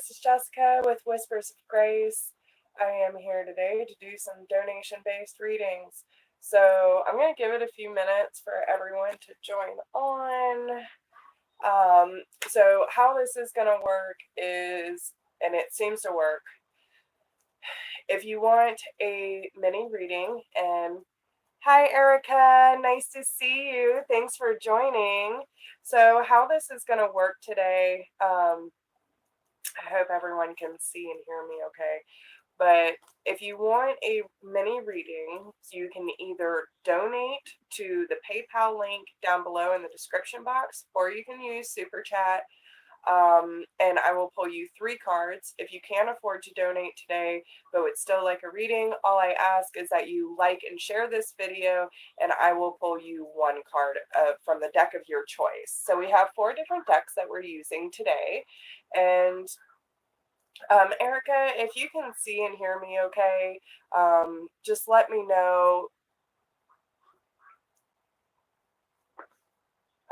this is Jessica with Whispers of Grace. I am here today to do some donation-based readings. So I'm going to give it a few minutes for everyone to join on. So how this is going to work is, and it seems to work, if you want a mini reading, and hi Erica, nice to see you. Thanks for joining. So how this is going to work today, I hope everyone can see and hear me okay. But if you want a mini reading, you can either donate to the PayPal link down below in the description box, or you can use Super Chat, and I will pull you 3 cards. If you can't afford to donate today, but would still like a reading, all I ask is that you like and share this video, and I will pull you 1 card from the deck of your choice. So we have 4 different decks that we're using today, and Erica, if you can see and hear me okay, just let me know.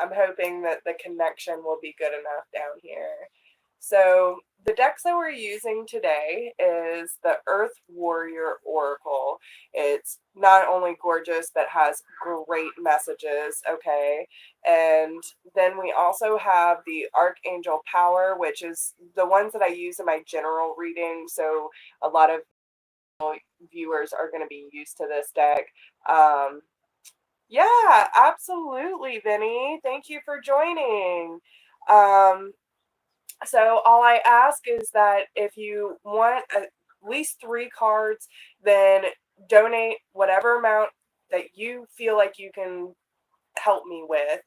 I'm hoping that the connection will be good enough down here. So the decks that we're using today is the Earth Warrior Oracle. It's not only gorgeous, but has great messages, okay? And then we also have the Archangel Power, which is the ones that I use in my general reading. So a lot of viewers are going to be used to this deck. Yeah, absolutely, Vinny. Thank you for joining. So all I ask is that if you want at least 3 cards, then donate whatever amount that you feel like you can help me with.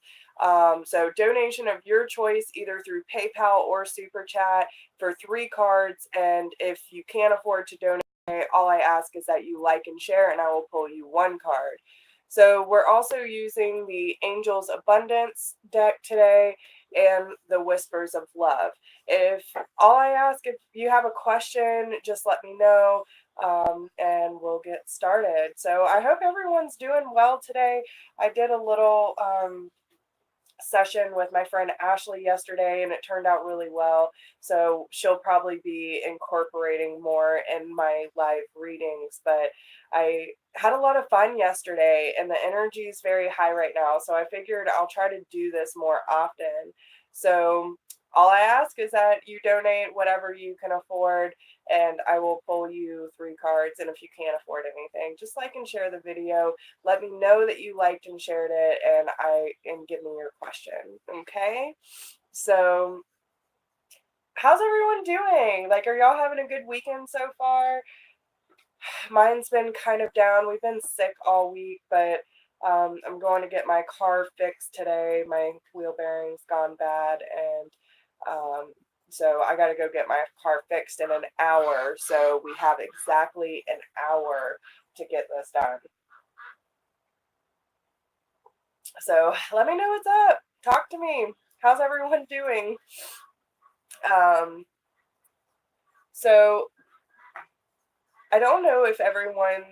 So donation of your choice, either through PayPal or Super Chat, for 3 cards. And if you can't afford to donate, all I ask is that you like and share, and I will pull you 1 card. So we're also using the Angels Abundance deck today and the Whispers of Love. If all I ask, if you have a question, just let me know, and we'll get started. So I hope everyone's doing well today. I did a little session with my friend Ashley yesterday, and it turned out really well. So she'll probably be incorporating more in my live readings. But I had a lot of fun yesterday, and the energy is very high right now. So I figured I'll try to do this more often. So all I ask is that you donate whatever you can afford, and I will pull you 3 cards. And if you can't afford anything, just like and share the video. Let me know that you liked and shared it, and give me your question. Okay? So how's everyone doing? Like, are y'all having a good weekend so far? Mine's been kind of down. We've been sick all week, but I'm going to get my car fixed today. My wheel bearing's gone bad, and so I got to go get my car fixed in an hour. So we have exactly an hour to get this done. So let me know what's up. Talk to me. How's everyone doing? So I don't know if everyone,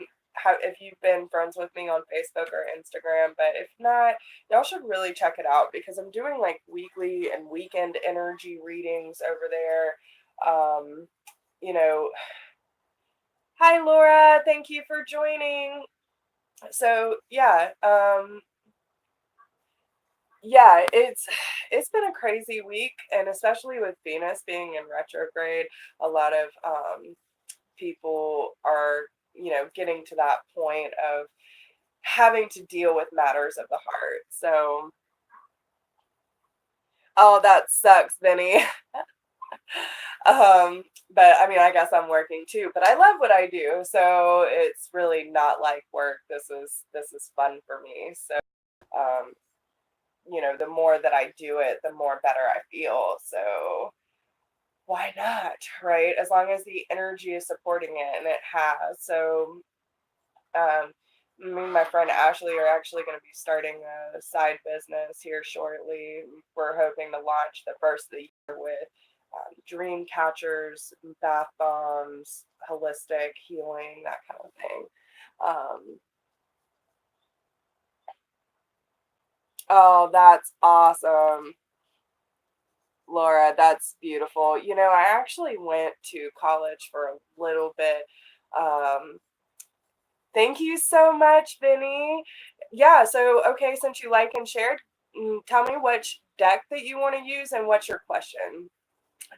if you've been friends with me on Facebook or Instagram, but if not, y'all should really check it out, because I'm doing like weekly and weekend energy readings over there. You know, hi Laura, thank you for joining. So yeah, yeah, it's been a crazy week, and especially with Venus being in retrograde, a lot of people are, getting to that point of having to deal with matters of the heart. So, oh, that sucks, Vinny. But I mean, I guess I'm working too, but I love what I do, so it's really not like work. This is fun for me. So, the more that I do it, the more better I feel. So why not, right? As long as the energy is supporting it, and it has. So, me and my friend Ashley are actually going to be starting a side business here shortly. We're hoping to launch the first of the year with dream catchers, bath bombs, holistic healing, that kind of thing. Oh, that's awesome. Laura, that's beautiful. I actually went to college for a little bit. Um, Thank you so much, Vinny. Yeah, so okay, since you like and shared, tell me which deck that you want to use and what's your question.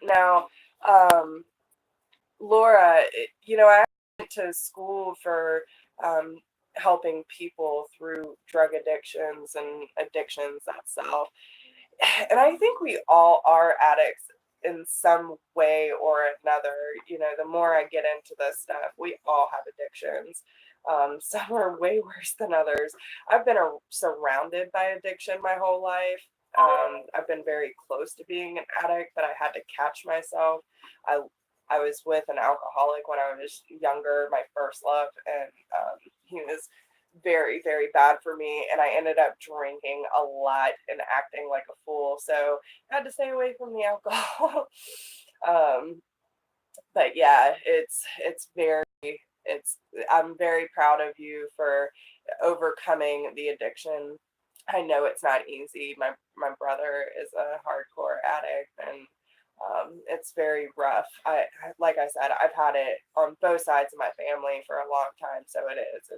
Now, um, Laura, I went to school for um, helping people through drug addictions and addictions itself. And I think we all are addicts in some way or another. The more I get into this stuff, we all have addictions. Some are way worse than others. I've been surrounded by addiction my whole life. I've been very close to being an addict, but I had to catch myself. I I was with an alcoholic when I was younger, my first love, and he was very, very bad for me, and I ended up drinking a lot and acting like a fool. So I had to stay away from the alcohol. um, but yeah, it's very it's I'm very proud of you for overcoming the addiction. I know it's not easy. My brother is a hardcore addict, and it's very rough. Like I said, I've had it on both sides of my family for a long time, so it is.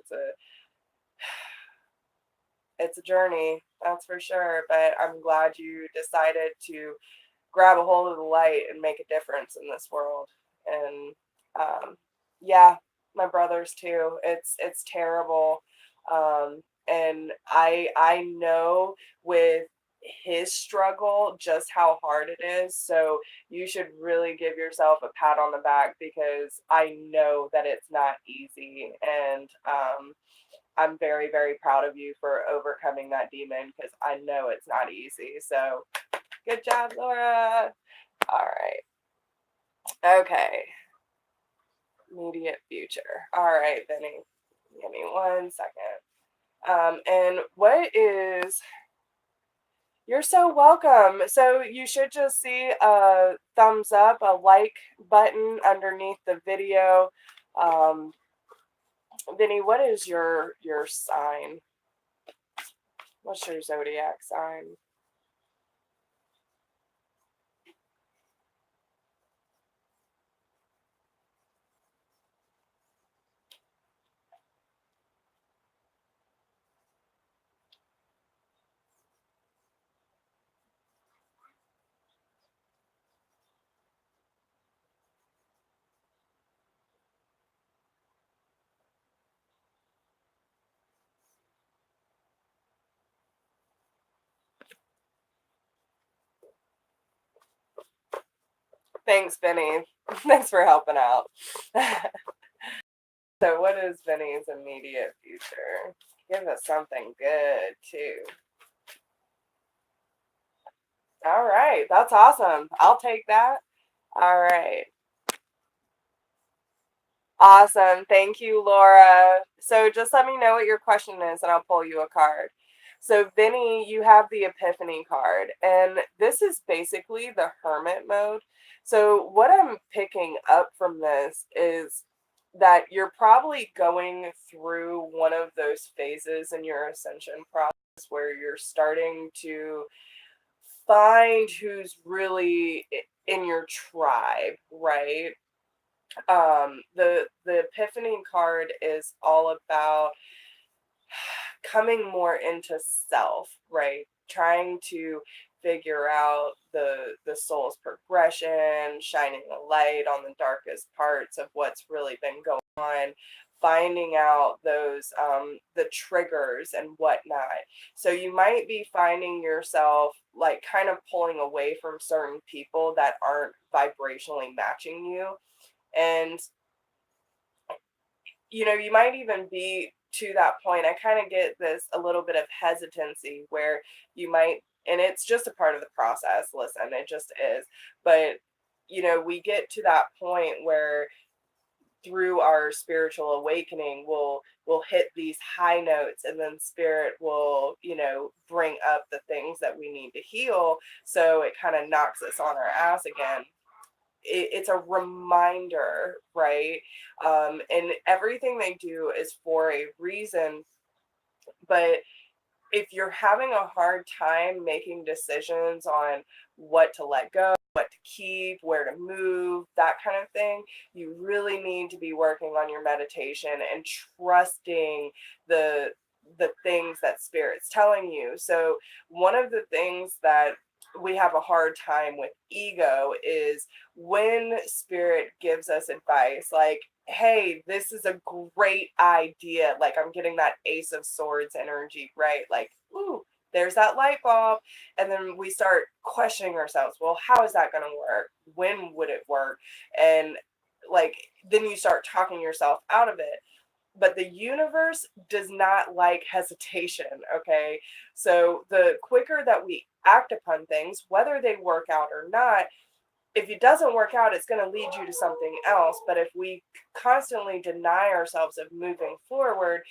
It's a journey, that's for sure. But I'm glad you decided to grab a hold of the light and make a difference in this world. And yeah, my brothers too. It's terrible. And I know with his struggle just how hard it is. So you should really give yourself a pat on the back, because I know that it's not easy. And I'm very, very proud of you for overcoming that demon, because I know it's not easy. So good job, Laura. All right. Okay. Immediate future. All right, Benny. Give me 1 second. And what is... You're so welcome. So you should just see a thumbs up, a like button underneath the video. Vinny, what is your sign? What's your zodiac sign? Thanks, Vinny. Thanks for helping out. So what is Vinny's immediate future? Give us something good, too. All right. That's awesome. I'll take that. All right. Awesome. Thank you, Laura. So just let me know what your question is and I'll pull you a card. So, Vinny, you have the Epiphany card, and this is basically the hermit mode. So, what I'm picking up from this is that you're probably going through one of those phases in your ascension process where you're starting to find who's really in your tribe, right? The Epiphany card is all about coming more into self, right? Trying to figure out the soul's progression, shining a light on the darkest parts of what's really been going on, finding out those the triggers and whatnot. So you might be finding yourself like kind of pulling away from certain people that aren't vibrationally matching you. And you might even be to that point. I kind of get this a little bit of hesitancy where you might, and it's just a part of the process. Listen, it just is. But, we get to that point where through our spiritual awakening, we'll hit these high notes, and then spirit will, bring up the things that we need to heal. So it kind of knocks us on our ass again. It's a reminder, right? And everything they do is for a reason, but if you're having a hard time making decisions on what to let go, what to keep, where to move, that kind of thing, you really need to be working on your meditation and trusting the things that spirit's telling you. So one of the things that we have a hard time with ego is when spirit gives us advice like, hey, this is a great idea. Like I'm getting that Ace of Swords energy, right? Like, ooh, there's that light bulb. And then we start questioning ourselves. Well, how is that going to work? When would it work? And like, then you start talking yourself out of it. But the universe does not like hesitation, okay? So the quicker that we act upon things, whether they work out or not, if it doesn't work out, it's going to lead you to something else. But if we constantly deny ourselves of moving forward,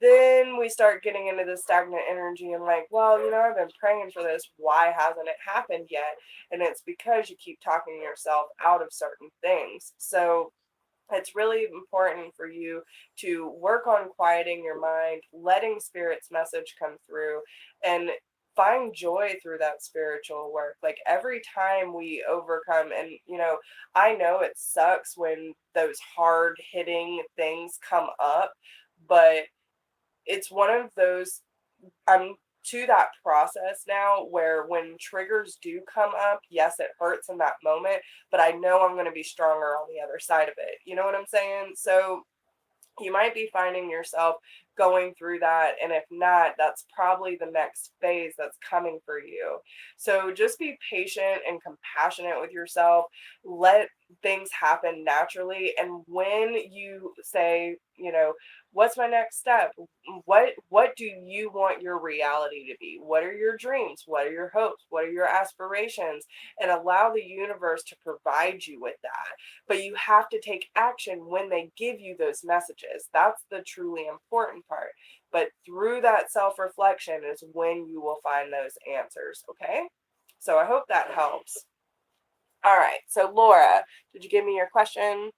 then we start getting into the stagnant energy and like, well, I've been praying for this. Why hasn't it happened yet? And it's because you keep talking yourself out of certain things. So it's really important for you to work on quieting your mind, letting spirit's message come through, and find joy through that spiritual work. Like every time we overcome, and I know it sucks when those hard hitting things come up, but it's one of those, I'm to that process now where when triggers do come up, yes, it hurts in that moment, but I know I'm going to be stronger on the other side of it. You know what I'm saying? So you might be finding yourself going through that. And if not, that's probably the next phase that's coming for you. So just be patient and compassionate with yourself. Let things happen naturally. And when you say, what's my next step? What do you want your reality to be? What are your dreams? What are your hopes? What are your aspirations? And allow the universe to provide you with that. But you have to take action when they give you those messages. That's the truly important part. But through that self-reflection is when you will find those answers, okay? So I hope that helps. All right, so Laura, did you give me your question?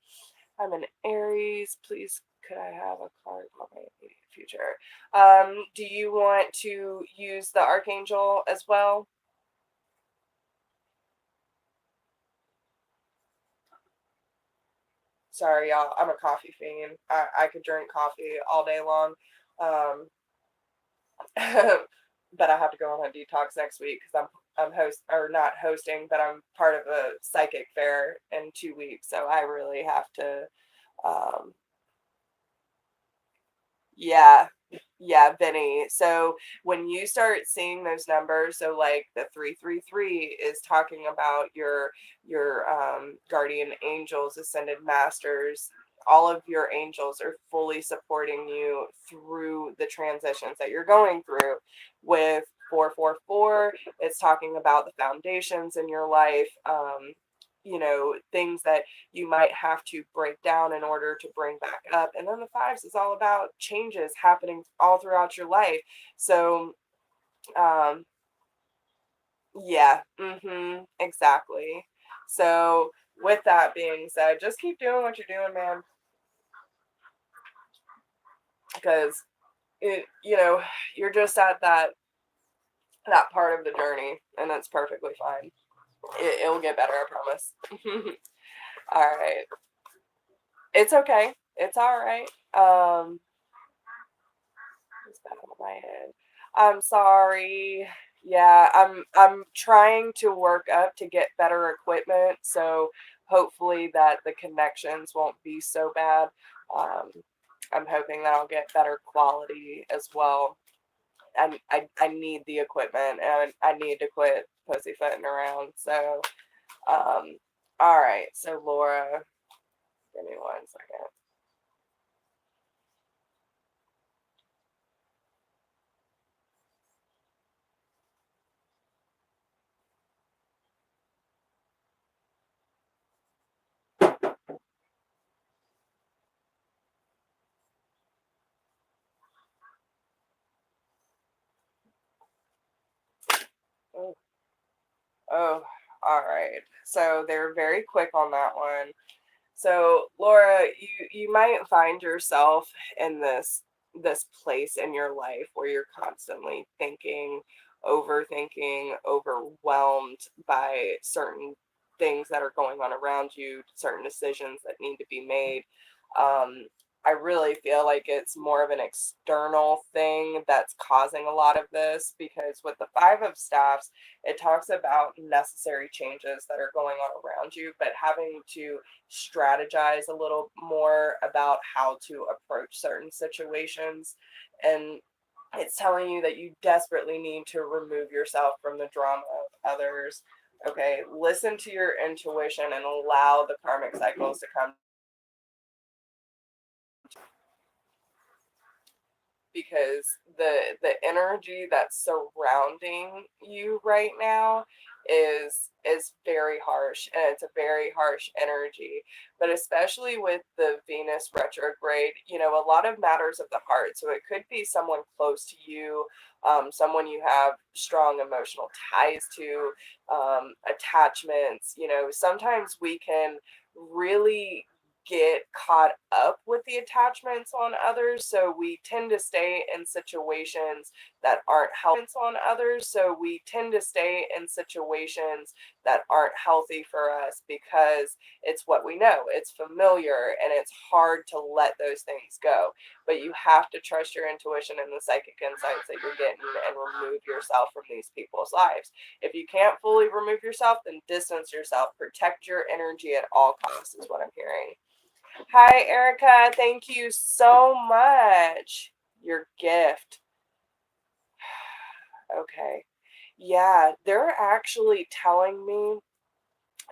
I'm an Aries. Please, could I have a card for my immediate future? Do you want to use the Archangel as well? Sorry, y'all. I'm a coffee fiend. I could drink coffee all day long. Um, but I have to go on a detox next week because I'm not hosting, but I'm part of a psychic fair in 2 weeks. So I really have to, um, yeah, yeah, Vinny. So when you start seeing those numbers, so like the 333 is talking about your guardian angels, ascended masters. All of your angels are fully supporting you through the transitions that you're going through. With 444, it's talking about the foundations in your life. Things that you might have to break down in order to bring back up. And then the fives is all about changes happening all throughout your life. So, um, yeah, exactly. So, with that being said, just keep doing what you're doing, man, because you're just at that part of the journey, and that's perfectly fine. It'll get better, I promise. All right. It's okay. It's all right. It's back on my head. I'm sorry. Yeah, I'm trying to work up to get better equipment, so hopefully that the connections won't be so bad. Um, I'm hoping that I'll get better quality as well. I need the equipment and I need to quit pussyfooting around. So, all right. So Laura, give me 1 second. Oh, oh, all right. So they're very quick on that one. So Laura, you might find yourself in this this place in your life where you're constantly thinking, overthinking, overwhelmed by certain things that are going on around you, certain decisions that need to be made. Um, I really feel like it's more of an external thing that's causing a lot of this, because with the Five of Staffs, it talks about necessary changes that are going on around you, but having to strategize a little more about how to approach certain situations. And it's telling you that you desperately need to remove yourself from the drama of others. Okay, listen to your intuition and allow the karmic cycles to come, because the energy that's surrounding you right now is very harsh, and it's a very harsh energy. But especially with the Venus retrograde, you know, a lot of matters of the heart, so it could be someone close to you, someone you have strong emotional ties to, attachments. You know, sometimes we can really get caught up with the attachments on others, so we tend to stay in situations that aren't healthy on others, so we tend to stay in situations that aren't healthy for us, because it's what we know, it's familiar, and it's hard to let those things go. But you have to trust your intuition and the psychic insights that you're getting, and remove yourself from these people's lives. If you can't fully remove yourself, then distance yourself. Protect your energy at all costs is what I'm hearing. Hi, Erica. Thank you so much. Your gift. Okay. Yeah, they're actually telling me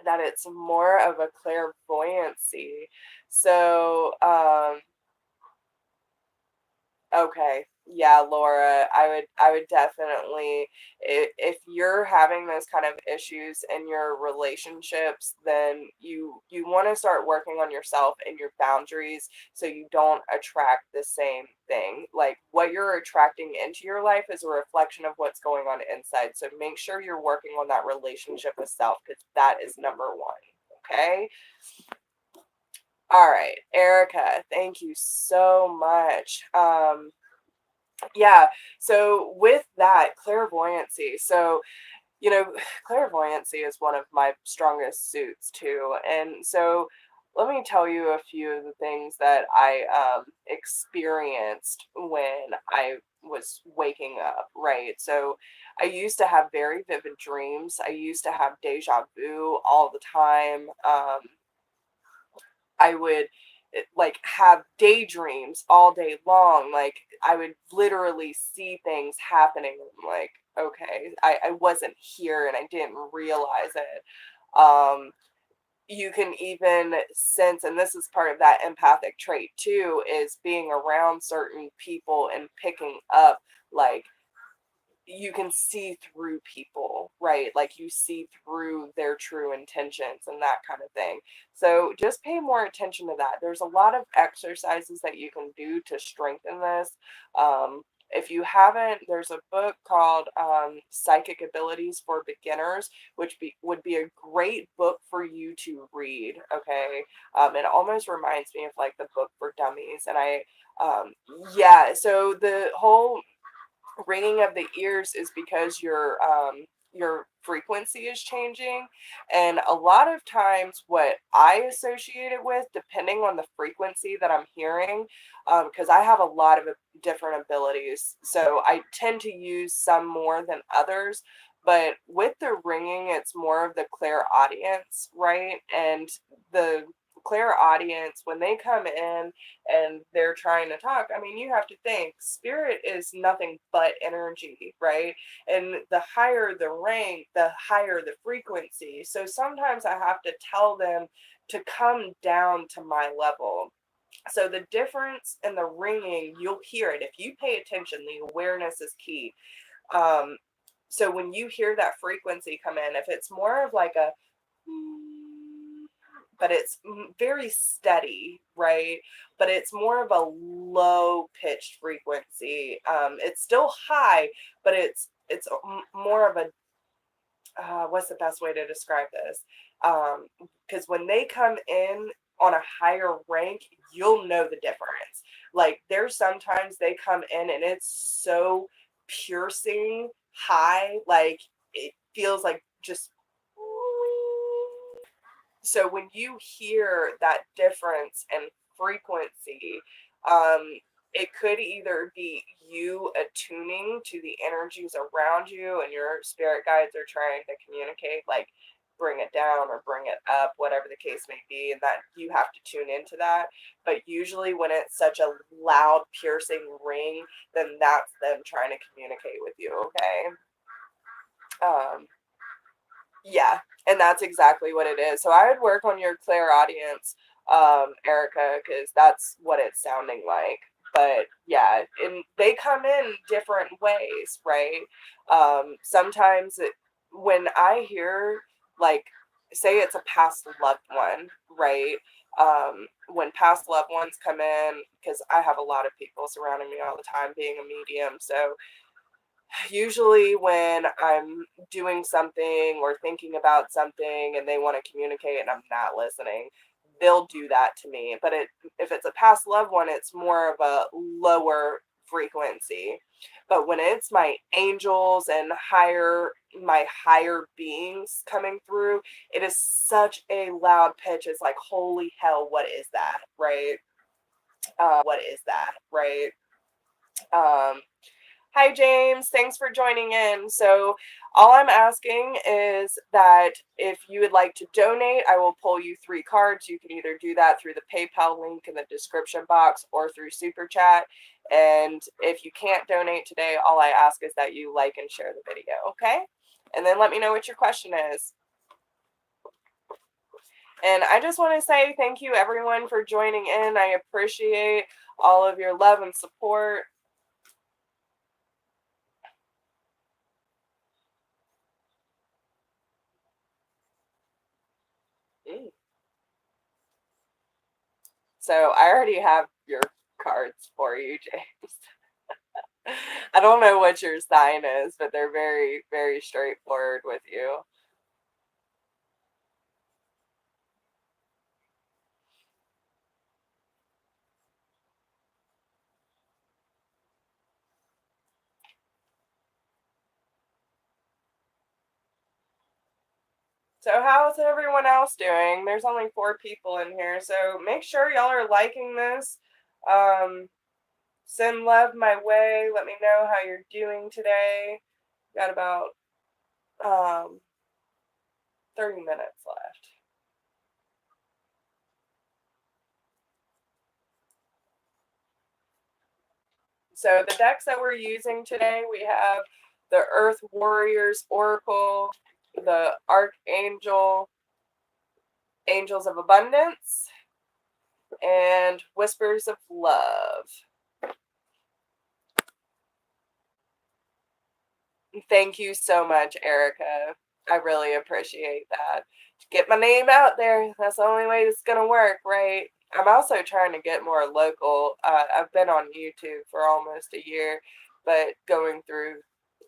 that it's more of a clairvoyancy. So, okay. Yeah, Laura, I would definitely, if you're having those kind of issues in your relationships, then you want to start working on yourself and your boundaries, so you don't attract the same thing. Like, what you're attracting into your life is a reflection of what's going on inside. So make sure you're working on that relationship with self, because that is number one. Okay? All right, Erica, thank you so much. Yeah, so with that clairvoyancy, so you know, clairvoyancy is one of my strongest suits too. And so let me tell you a few of the things that I experienced when I was waking up, right? So I used to have very vivid dreams. I used to have deja vu all the time. I would like have daydreams all day long. Like, I would literally see things happening. I'm like, okay, I wasn't here and I didn't realize it. You can even sense, and this is part of that empathic trait too, is being around certain people and picking up, like, you can see through people, right? Like, you see through their true intentions and that kind of thing. So just pay more attention to that. There's a lot of exercises that you can do to strengthen this. If you haven't, there's a book called Psychic Abilities for Beginners, which would be a great book for you to read. Okay, it almost reminds me of like the book for dummies, and yeah. So the whole ringing of the ears is because your frequency is changing, and a lot of times what I associate it with, depending on the frequency that I'm hearing, because I have a lot of different abilities, so I tend to use some more than others. But with the ringing, it's more of the clairaudience, right? And the clairaudience, when they come in and they're trying to talk, I mean, you have to think spirit is nothing but energy, right? And the higher the rank, the higher the frequency. So sometimes I have to tell them to come down to my level. So the difference in the ringing, you'll hear it if you pay attention. The awareness is key. um so when you hear that frequency come in, if it's more of like a, but it's very steady, right? But it's more of a low pitched frequency. It's still high, but it's more of a, what's the best way to describe this? Because when they come in, on a higher rank, you'll know the difference. Like there's sometimes they come in and it's so piercing high, like it feels like just. So when you hear that difference in frequency, it could either be you attuning to the energies around you and your spirit guides are trying to communicate, like bring it down or bring it up, whatever the case may be, and that you have to tune into that. But usually when it's such a loud, piercing ring, then that's them trying to communicate with you, okay? Yeah, and that's exactly what it is. So I would work on your clairaudience, Erica, because that's what it's sounding like. But yeah, and they come in different ways, right? Sometimes when I hear, like, say it's a past loved one, right? When past loved ones come in, because I have a lot of people surrounding me all the time being a medium, so usually when I'm doing something or thinking about something and they want to communicate and I'm not listening, they'll do that to me. But if it's a past loved one, it's more of a lower frequency. But when it's my angels and my higher beings coming through, it is such a loud pitch. It's like, holy hell, what is that? Right? What is that? Right? Um, Hi, James. Thanks for joining in. So all I'm asking is that if you would like to donate, I will pull you 3 cards. You can either do that through the PayPal link in the description box or through Super Chat. And if you can't donate today, all I ask is that you like and share the video, okay? And then let me know what your question is. And I just want to say thank you, everyone, for joining in. I appreciate all of your love and support. So I already have your cards for you, James. I don't know what your sign is, but they're very, very straightforward with you. So how's everyone else doing? There's only 4 people in here, so make sure y'all are liking this. Send love my way. Let me know how you're doing today. Got about 30 minutes left. So the decks that we're using today, we have the Earth Warriors Oracle, the Archangel, Angels of Abundance, and Whispers of Love. Thank you so much, Erica. I really appreciate that. Get my name out there. That's the only way it's going to work, right? I'm also trying to get more local. I've been on YouTube for almost a year, but going through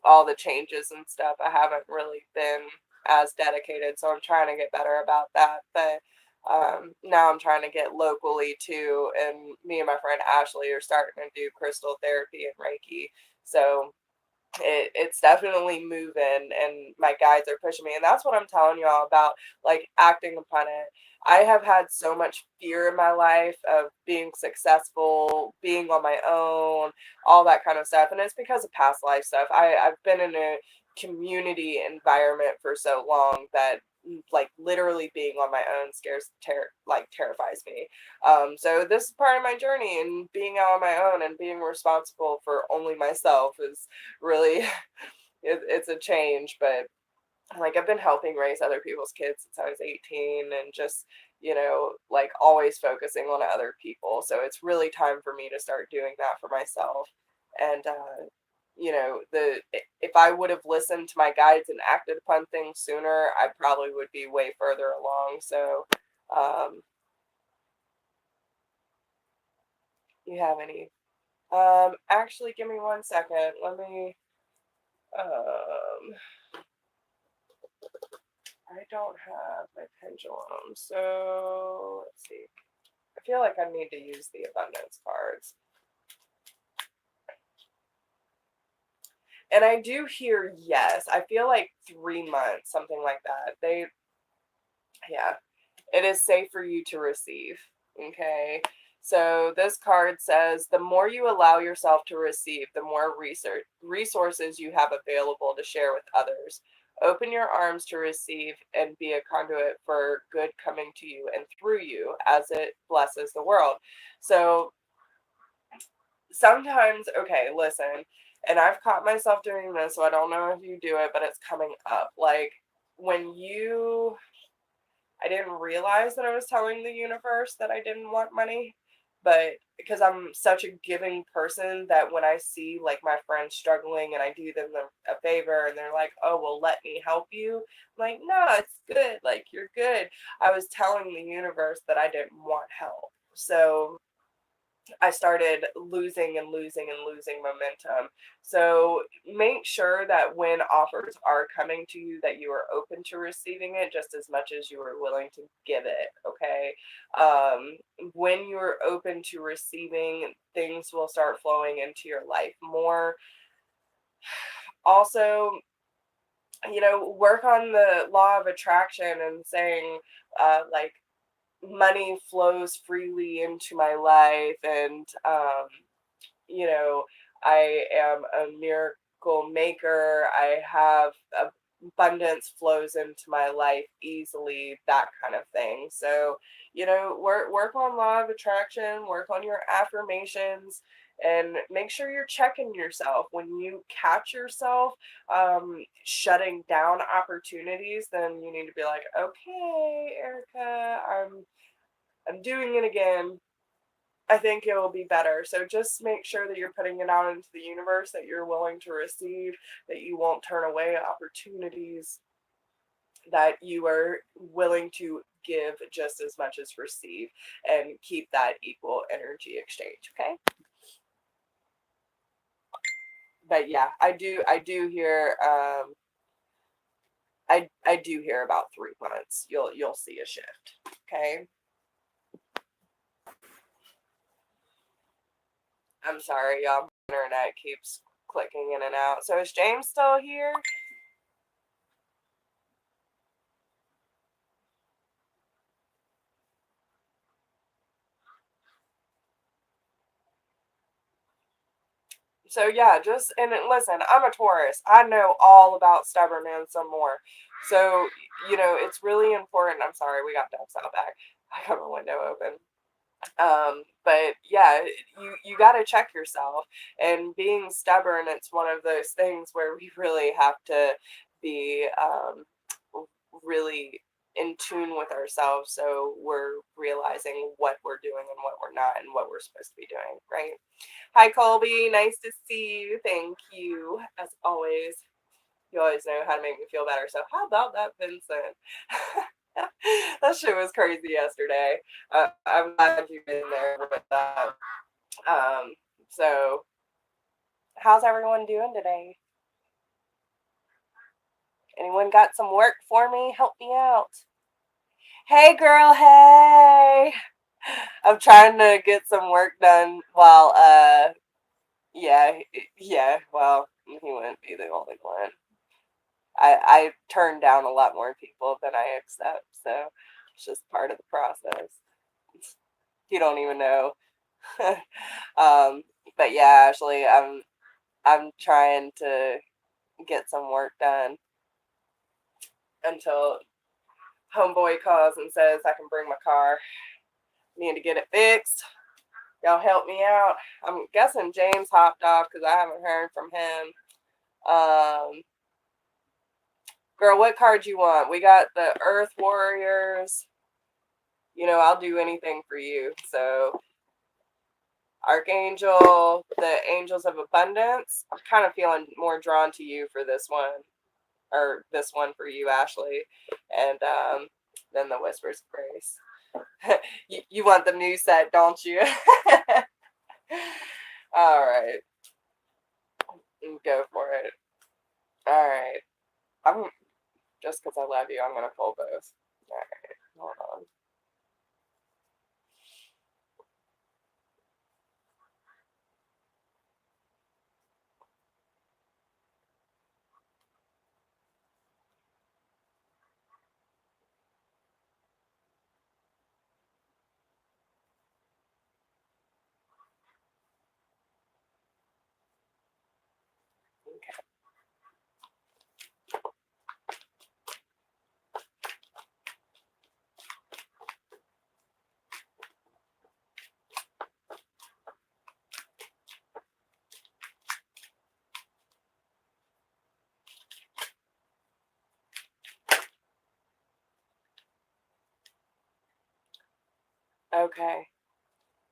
all the changes and stuff, I haven't really been as dedicated. So I'm trying to get better about that. But now I'm trying to get locally too. And me and my friend Ashley are starting to do crystal therapy and Reiki. So it's definitely moving and my guides are pushing me, and that's what I'm telling y'all about, like acting upon it. I have had so much fear in my life of being successful, being on my own, all that kind of stuff, and it's because of past life stuff. I've been in a community environment for so long that like literally being on my own terrifies me. So this is part of my journey, and being out on my own and being responsible for only myself is really it's a change. But like I've been helping raise other people's kids since I was 18, and just like always focusing on other people. So it's really time for me to start doing that for myself. And the if I would have listened to my guides and acted upon things sooner, I probably would be way further along. So you have any actually give me 1 second, let me um I don't have my pendulum, so let's see. I feel like I need to use the abundance cards. And I do hear yes. I feel like 3 months, something like that. Yeah, it is safe for you to receive. Okay. So this card says the more you allow yourself to receive, the more resources you have available to share with others. Open your arms to receive and be a conduit for good coming to you and through you as it blesses the world. So sometimes, okay, listen, and I've caught myself doing this, so I don't know if you do it, but it's coming up. Like when I didn't realize that I was telling the universe that I didn't want money, but because I'm such a giving person that when I see like my friends struggling and I do them a favor and they're like, oh, well, let me help you. I'm like, no, it's good. Like, you're good. I was telling the universe that I didn't want help. So I started losing and losing and losing momentum. So make sure that when offers are coming to you that you are open to receiving it just as much as you are willing to give it, okay? When you're open to receiving, things will start flowing into your life more. Also, work on the law of attraction and saying, like, money flows freely into my life, and you know, I am a miracle maker. I have abundance flows into my life easily, that kind of thing. So, work on law of attraction, work on your affirmations, and make sure you're checking yourself. When you catch yourself shutting down opportunities, then you need to be like, okay, Erica, I'm doing it again. I think it will be better. So just make sure that you're putting it out into the universe, that you're willing to receive, that you won't turn away opportunities, that you are willing to give just as much as receive, and keep that equal energy exchange. Okay. But yeah, I do hear I do hear about 3 months. You'll see a shift. Okay. I'm sorry, y'all. My internet keeps clicking in and out. So is James still here? So yeah, and listen, I'm a Taurus. I know all about stubborn and some more. So, it's really important. I'm sorry, we got ducks out back. I got my window open. But yeah, you got to check yourself. And being stubborn, it's one of those things where we really have to be really in tune with ourselves, so we're realizing what we're doing and what we're not and what we're supposed to be doing, right? Hi, Colby. Nice to see you. Thank you. As always, you always know how to make me feel better. So, how about that, Vincent? That shit was crazy yesterday. I'm glad you've been there with that. Um, so, how's everyone doing today? Anyone got some work for me? Help me out. Hey, girl. Hey. I'm trying to get some work done while, yeah, yeah, well, he wouldn't be the only one. I turn down a lot more people than I accept, so it's just part of the process. You don't even know. um, but yeah, actually, I'm trying to get some work done until homeboy calls and says I can bring my car. Need to get it fixed. Y'all help me out. I'm guessing James hopped off because I haven't heard from him. Girl, what card you want? We got the Earth Warriors. I'll do anything for you. So, Archangel, the Angels of Abundance. I'm kind of feeling more drawn to you for this one, or this one for you, Ashley. And then the Whispers of Grace. you want the new set, don't you? All right. Go for it. All right. Just because I love you, I'm going to pull both. All right, hold on. Okay.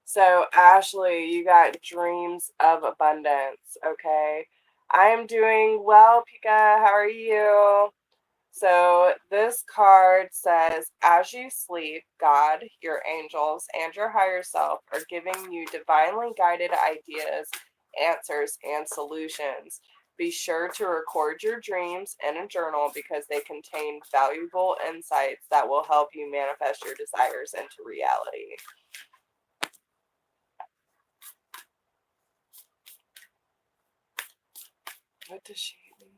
So, Ashley, you got dreams of abundance, okay? I am doing well, Pika. How are you? So, this card says, as you sleep, God, your angels, and your higher self are giving you divinely guided ideas, answers, and solutions. Be sure to record your dreams in a journal because they contain valuable insights that will help you manifest your desires into reality. What does she mean?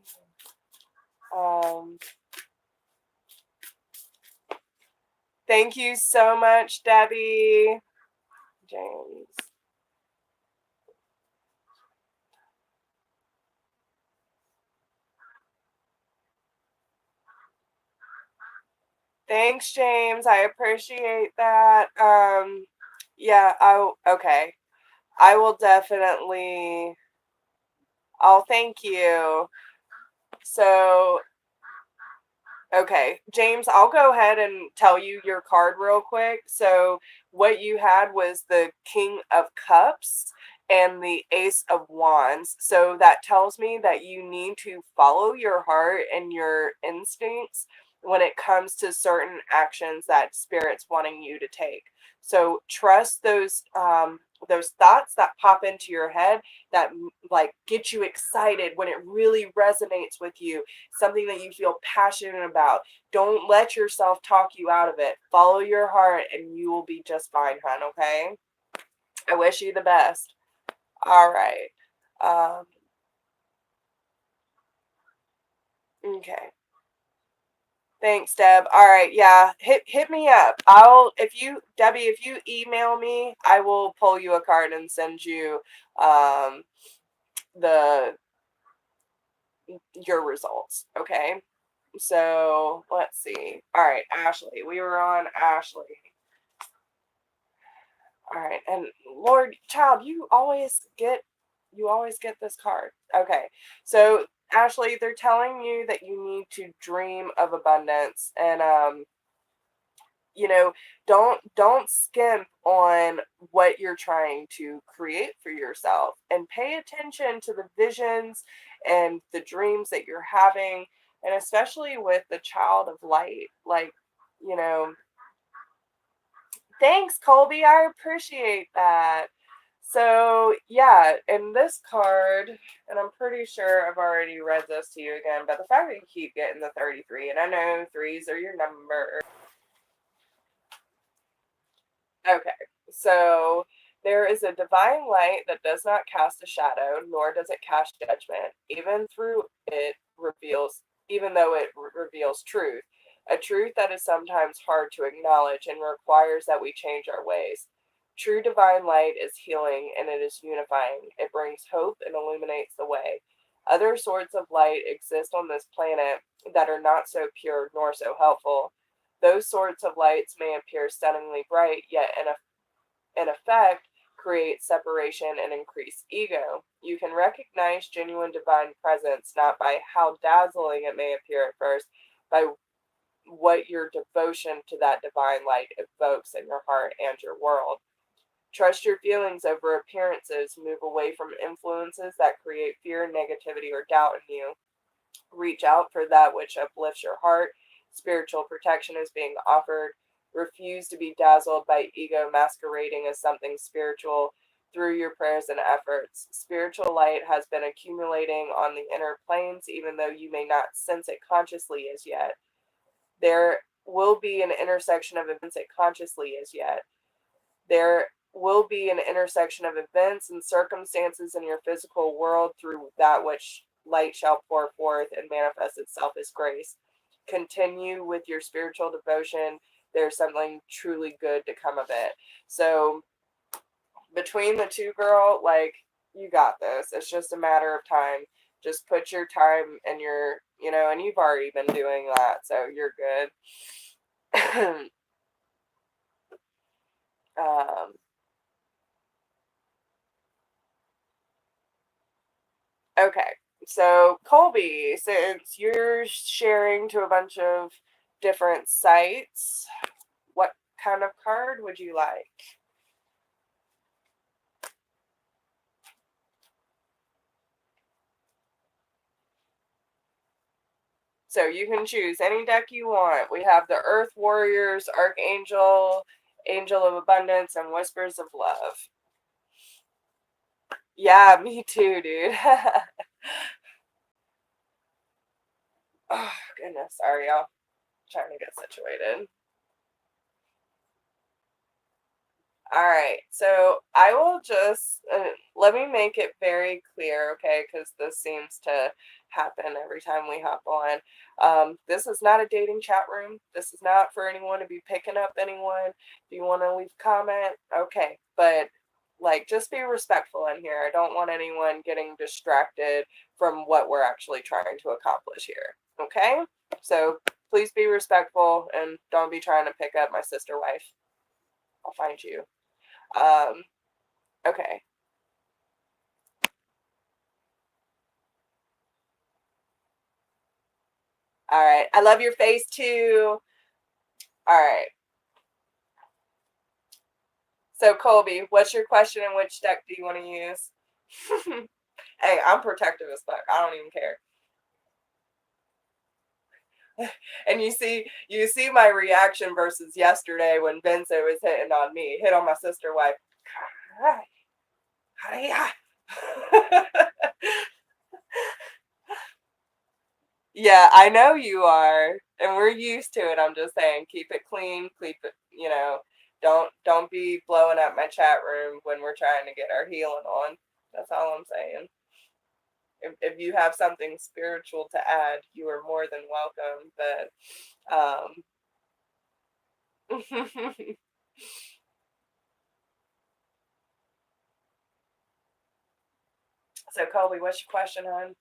Thank you so much, Debbie. James. Thanks, James. I appreciate that. Yeah, okay. I will definitely. Oh, thank you. So, okay, James, I'll go ahead and tell you your card real quick. So, what you had was the King of Cups and the Ace of Wands. So, that tells me that you need to follow your heart and your instincts when it comes to certain actions that Spirit's wanting you to take. So, trust those thoughts that pop into your head that like get you excited when it really resonates with you, something that you feel passionate about. Don't let yourself talk you out of it. Follow your heart and you will be just fine, hon, okay? I wish you the best. All right. Okay. Thanks, Deb. All right, yeah. Hit me up. Debbie, if you email me, I will pull you a card and send you the your results, okay? So let's see. All right, Ashley. We were on Ashley. All right, and Lord, child, you always get this card. Okay, so Ashley, they're telling you that you need to dream of abundance, and you know, don't skimp on what you're trying to create for yourself, and pay attention to the visions and the dreams that you're having, and especially with the child of light, like, you know. Thanks, Colby. I appreciate that. So, yeah, in this card, and I'm pretty sure I've already read this to you again, but the fact that you keep getting the 33, and I know threes are your number. Okay, so there is a divine light that does not cast a shadow, nor does it cast judgment. Even though it reveals truth, a truth that is sometimes hard to acknowledge and requires that we change our ways. True divine light is healing and it is unifying. It brings hope and illuminates the way. Other sorts of light exist on this planet that are not so pure nor so helpful. Those sorts of lights may appear stunningly bright, yet in effect create separation and increase ego. You can recognize genuine divine presence not by how dazzling it may appear at first, by what your devotion to that divine light evokes in your heart and your world. Trust your feelings over appearances. Move away from influences that create fear, negativity, or doubt in you. Reach out for that which uplifts your heart. Spiritual protection is being offered. Refuse to be dazzled by ego masquerading as something spiritual. through your prayers and efforts. Spiritual light has been accumulating on the inner planes, even though you may not sense it consciously as yet. There will be an intersection of events it consciously as yet. There will be an intersection of events and circumstances in your physical world through that which light shall pour forth and manifest itself as grace. Continue with your spiritual devotion. There's something truly good to come of it. So between the two, girl, like, you got this. It's just a matter of time. Just put your time and your, and you've already been doing that, so you're good. um, okay, so Colby, since you're sharing to a bunch of different sites, what kind of card would you like? So you can choose any deck you want. We have the Earth Warriors, Archangel, Angel of Abundance, and Whispers of Love. Yeah, me too, dude. Oh, goodness. Sorry, y'all. Trying to get situated. All right, so I will just let me make it very clear, okay? Because this seems to happen every time we hop on. This is not a dating chat room. This is not for anyone to be picking up anyone. If you want to leave a comment, okay, but like, just be respectful in here. I don't want anyone getting distracted from what we're actually trying to accomplish here, okay? So please be respectful and don't be trying to pick up my sister wife. I'll find you. Okay. All right. I love your face too. All right. So Colby, what's your question and which deck do you want to use? Hey, I'm protective as fuck. I don't even care. And you see my reaction versus yesterday when Benzo was hitting on me, hit on my sister wife. Yeah, I know you are, and we're used to it. I'm just saying, keep it clean, keep it, don't be blowing up my chat room when we're trying to get our healing on. That's all I'm saying. If you have something spiritual to add, you are more than welcome. But so Colby, what's your question, hon?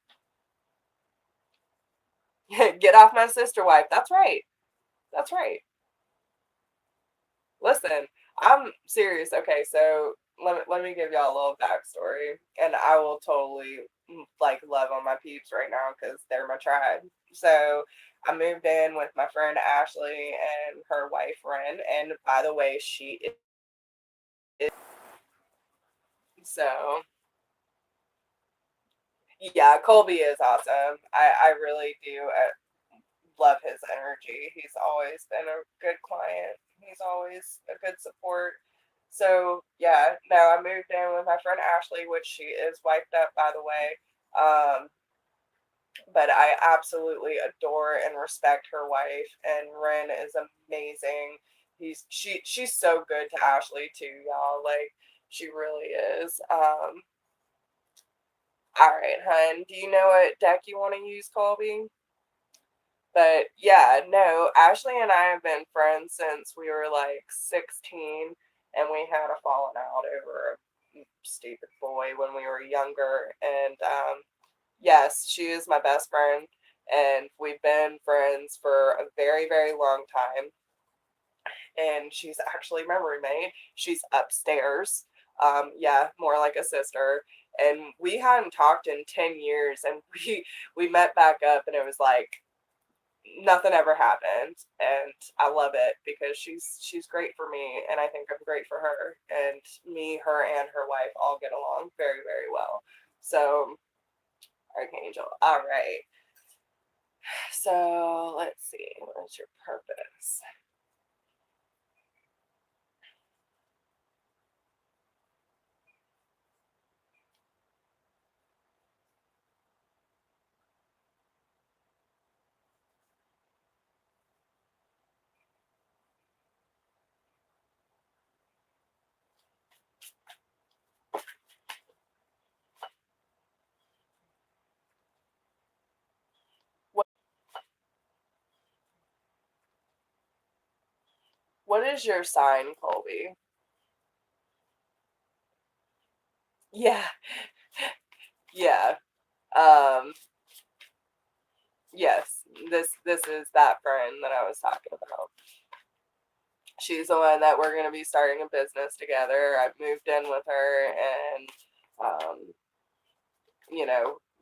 Get off my sister wife. That's right. That's right. Listen, I'm serious. Okay, so let me give y'all a little backstory, and I will totally like love on my peeps right now because they're my tribe. So I moved in with my friend Ashley and her wife Ren, and by the way, she is so yeah. Colby is awesome. I really do love his energy. He's always been a good client. He's always a good support. So yeah, no, I moved in with my friend Ashley, which she is wiped up by the way. But I absolutely adore and respect her wife, and Ren is amazing. She's so good to Ashley too, y'all. Like, she really is. All right, hun. Do you know what deck you want to use, Colby? But yeah, no, Ashley and I have been friends since we were like 16, and we had a falling out over a stupid boy when we were younger. And yes, she is my best friend, and we've been friends for a very, very long time. And she's actually my roommate. She's upstairs. Yeah, more like a sister. And we hadn't talked in 10 years, and we met back up, and it was like nothing ever happened, and I love it because she's great for me, and I think I'm great for her, and me, her, and her wife all get along very, very well. So Archangel, all right. So let's see, what is your purpose? What is your sign, Colby? Yeah, yeah. Um, yes, this is that friend that I was talking about. She's the one that we're gonna be starting a business together. I've moved in with her, and um,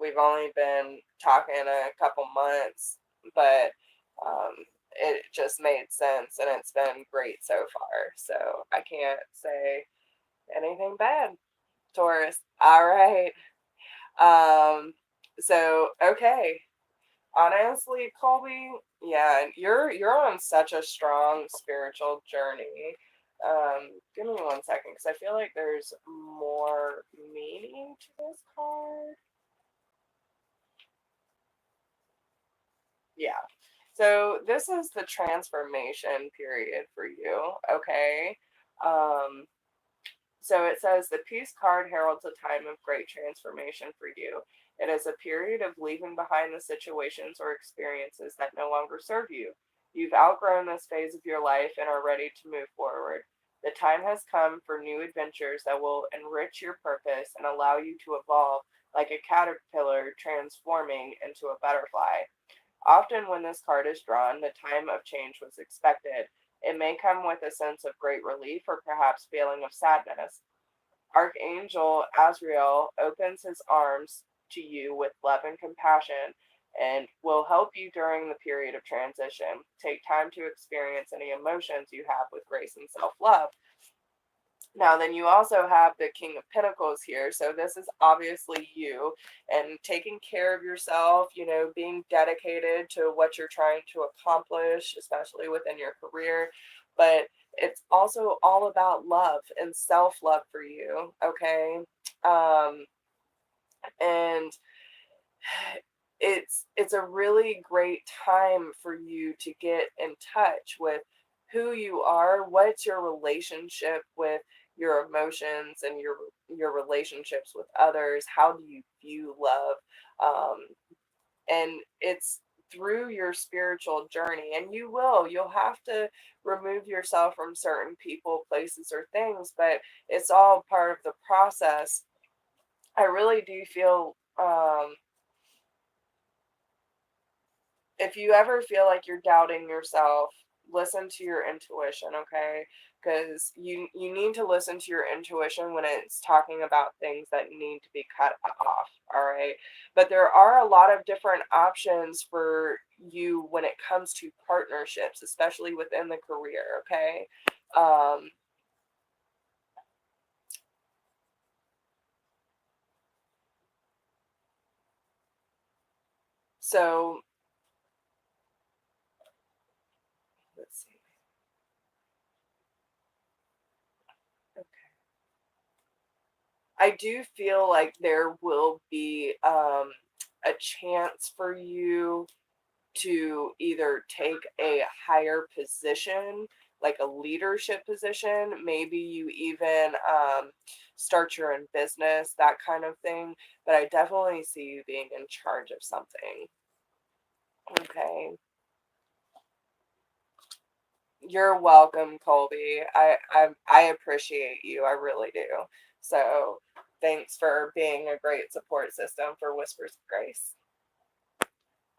we've only been talking a couple months, but it just made sense, and it's been great so far. So I can't say anything bad. Taurus. All right. So okay. Honestly, Colby, yeah, you're on such a strong spiritual journey. Give me 1 second, because I feel like there's more meaning to this card. Yeah. So this is the transformation period for you, okay? Um, So it says the Peace card heralds a time of great transformation for you. It is a period of leaving behind the situations or experiences that no longer serve you. You've outgrown this phase of your life and are ready to move forward. The time has come for new adventures that will enrich your purpose and allow you to evolve like a caterpillar transforming into a butterfly. Often, when this card is drawn, the time of change was expected. It may come with a sense of great relief or perhaps feeling of sadness. Archangel Azrael opens his arms to you with love and compassion and will help you during the period of transition. Take time to experience any emotions you have with grace and self love. Now, then you also have the King of Pentacles here. So this is obviously you and taking care of yourself, being dedicated to what you're trying to accomplish, especially within your career. But it's also all about love and self-love for you, okay? Um, and it's a really great time for you to get in touch with who you are, what's your relationship with your emotions and your relationships with others, how do you view love, and it's through your spiritual journey, and you'll have to remove yourself from certain people, places, or things, but it's all part of the process. I really do feel, if you ever feel like you're doubting yourself, listen to your intuition, okay? Because you need to listen to your intuition when it's talking about things that need to be cut off, all right? But there are a lot of different options for you when it comes to partnerships, especially within the career, okay? Um, so let's see. I do feel like there will be a chance for you to either take a higher position, like a leadership position. Maybe you even start your own business, that kind of thing. But I definitely see you being in charge of something. Okay. You're welcome, Colby. I appreciate you. I really do. So thanks for being a great support system for Whispers of Grace.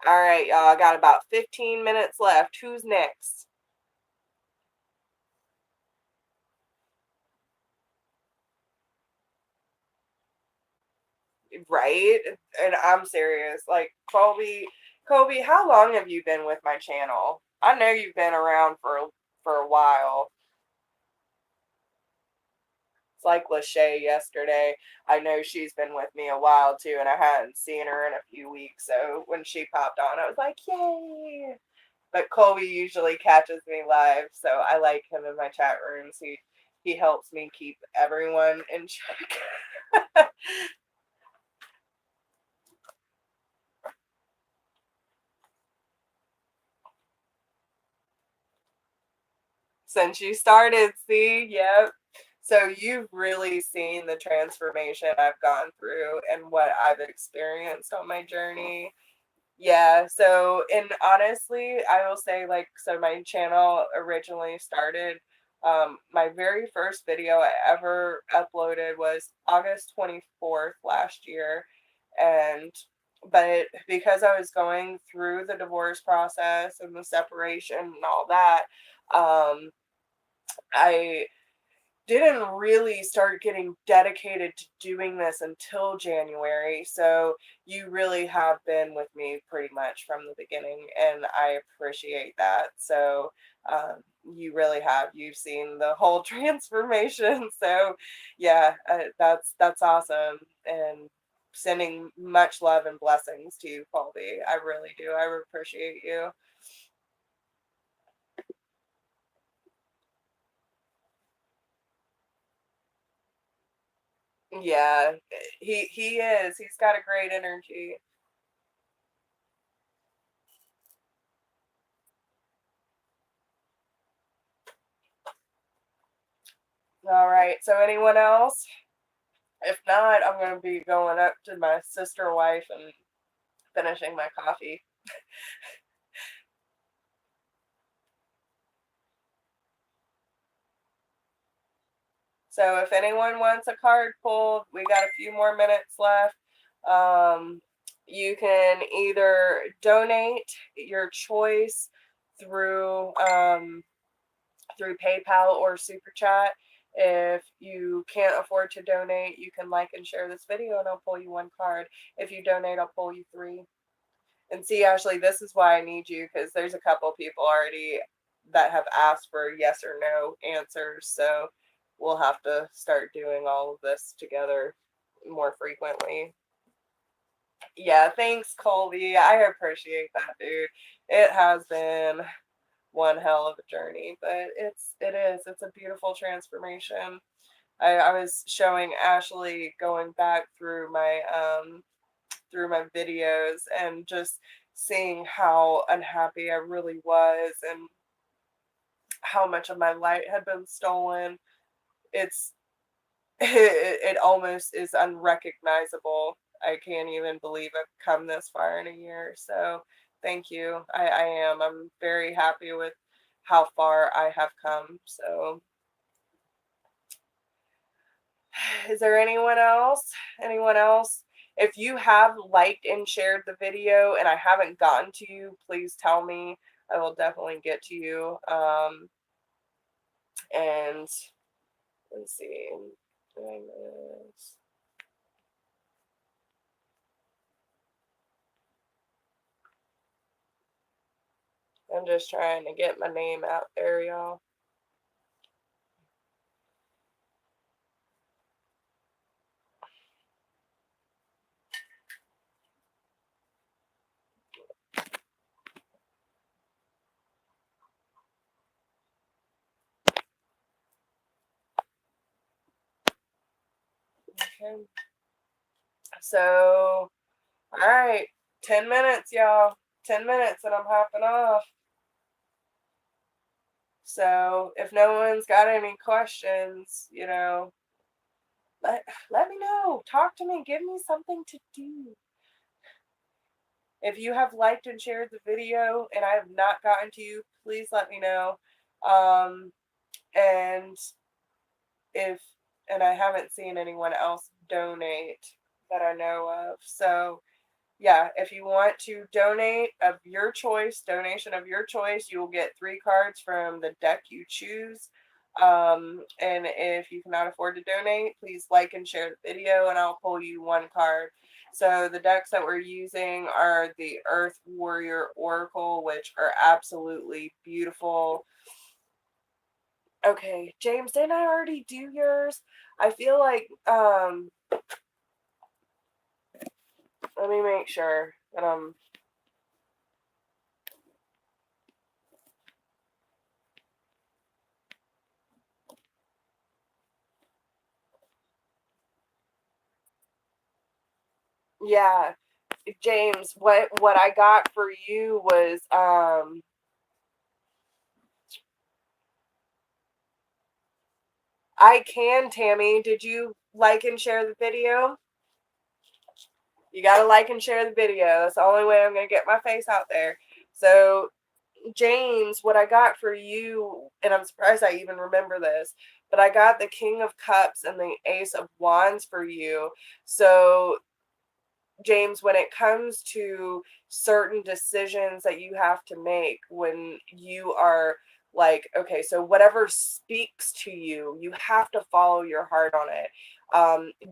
All right, y'all. I got about 15 minutes left. Who's next? Right? And I'm serious. Like, Colby, how long have you been with my channel? I know you've been around for a while. It's like Lachey yesterday. I know she's been with me a while too, and I hadn't seen her in a few weeks. So when she popped on, I was like, yay! But Colby usually catches me live, so I like him in my chat rooms. He helps me keep everyone in check. Since you started, see? Yep. So you've really seen the transformation I've gone through and what I've experienced on my journey. Yeah, so and honestly, I will say like so my channel originally started my very first video I ever uploaded was August 24th last year, and but because I was going through the divorce process and the separation and all that, I didn't really start getting dedicated to doing this until January. So you really have been with me pretty much from the beginning, and I appreciate that. So you really have. You've seen the whole transformation. So yeah, that's awesome, and sending much love and blessings to you, Colby. I really do. I appreciate you. Yeah, he is. He's got a great energy. All right. So anyone else? If not, I'm going to be going up to my sister wife and finishing my coffee. So if anyone wants a card pulled, we got a few more minutes left. Um, you can either donate your choice through through PayPal or Super Chat. If you can't afford to donate, you can like and share this video and I'll pull you one card. If you donate, I'll pull you three. And see, Ashley, this is why I need you because there's a couple people already that have asked for yes or no answers. So we'll have to start doing all of this together more frequently. Yeah, thanks, Colby. I appreciate that, dude. It has been one hell of a journey, but it's a beautiful transformation. I was showing Ashley going back through my videos and just seeing how unhappy I really was and how much of my light had been stolen. It's it almost is unrecognizable. I can't even believe I've come this far in a year. So thank you. I am. I'm very happy with how far I have come. So is there anyone else? Anyone else? If you have liked and shared the video and I haven't gotten to you, please tell me. I will definitely get to you. And let's see. Doing this. I'm just trying to get my name out there, y'all. Okay. So, all right. 10 minutes, y'all. 10 minutes and I'm hopping off. So, if no one's got any questions, let me know. Talk to me. Give me something to do. If you have liked and shared the video and I have not gotten to you, please let me know. Um, and if and I haven't seen anyone else donate that I know of. So yeah, if you want to donate of your choice, donation of your choice, you will get three cards from the deck you choose. And if you cannot afford to donate, please like and share the video and I'll pull you one card. So the decks that we're using are the Earth Warrior Oracle, which are absolutely beautiful. Okay, James, didn't I already do yours? I feel like let me make sure that yeah, James, what I got for you was I can, Tammy. Did you like and share the video? You got to like and share the video. That's the only way I'm going to get my face out there. So, James, what I got for you, and I'm surprised I even remember this, but I got the King of Cups and the Ace of Wands for you. So, James, when it comes to certain decisions that you have to make, when you are like, okay, so whatever speaks to you, you have to follow your heart on it.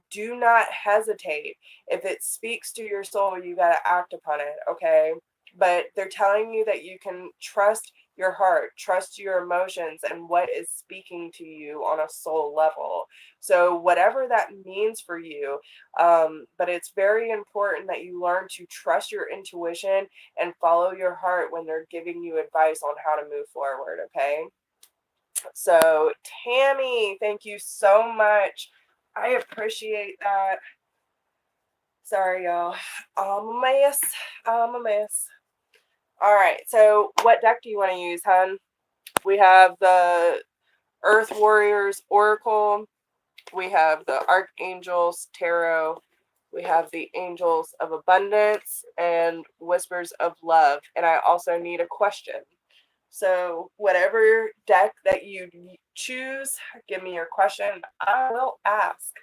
Do not hesitate. If it speaks to your soul, you got to act upon it, okay? But they're telling you that you can trust your heart, trust your emotions, and what is speaking to you on a soul level. So, whatever that means for you, but it's very important that you learn to trust your intuition and follow your heart when they're giving you advice on how to move forward, okay? So, Tammy, thank you so much. I appreciate that. Sorry, y'all. I'm a mess. I'm a mess. All right, so what deck do you want to use, hun? We have the Earth Warriors Oracle. We have the Archangels Tarot. We have the Angels of Abundance and Whispers of Love. And I also need a question. So whatever deck that you choose, give me your question. I will ask.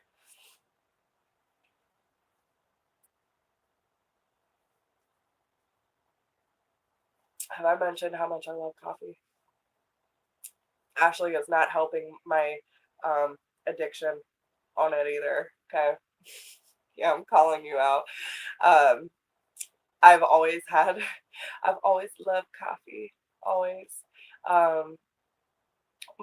Have I mentioned how much I love coffee? Ashley is not helping my addiction on it either. Okay. Yeah, I'm calling you out. Um, I've always loved coffee, always. Um,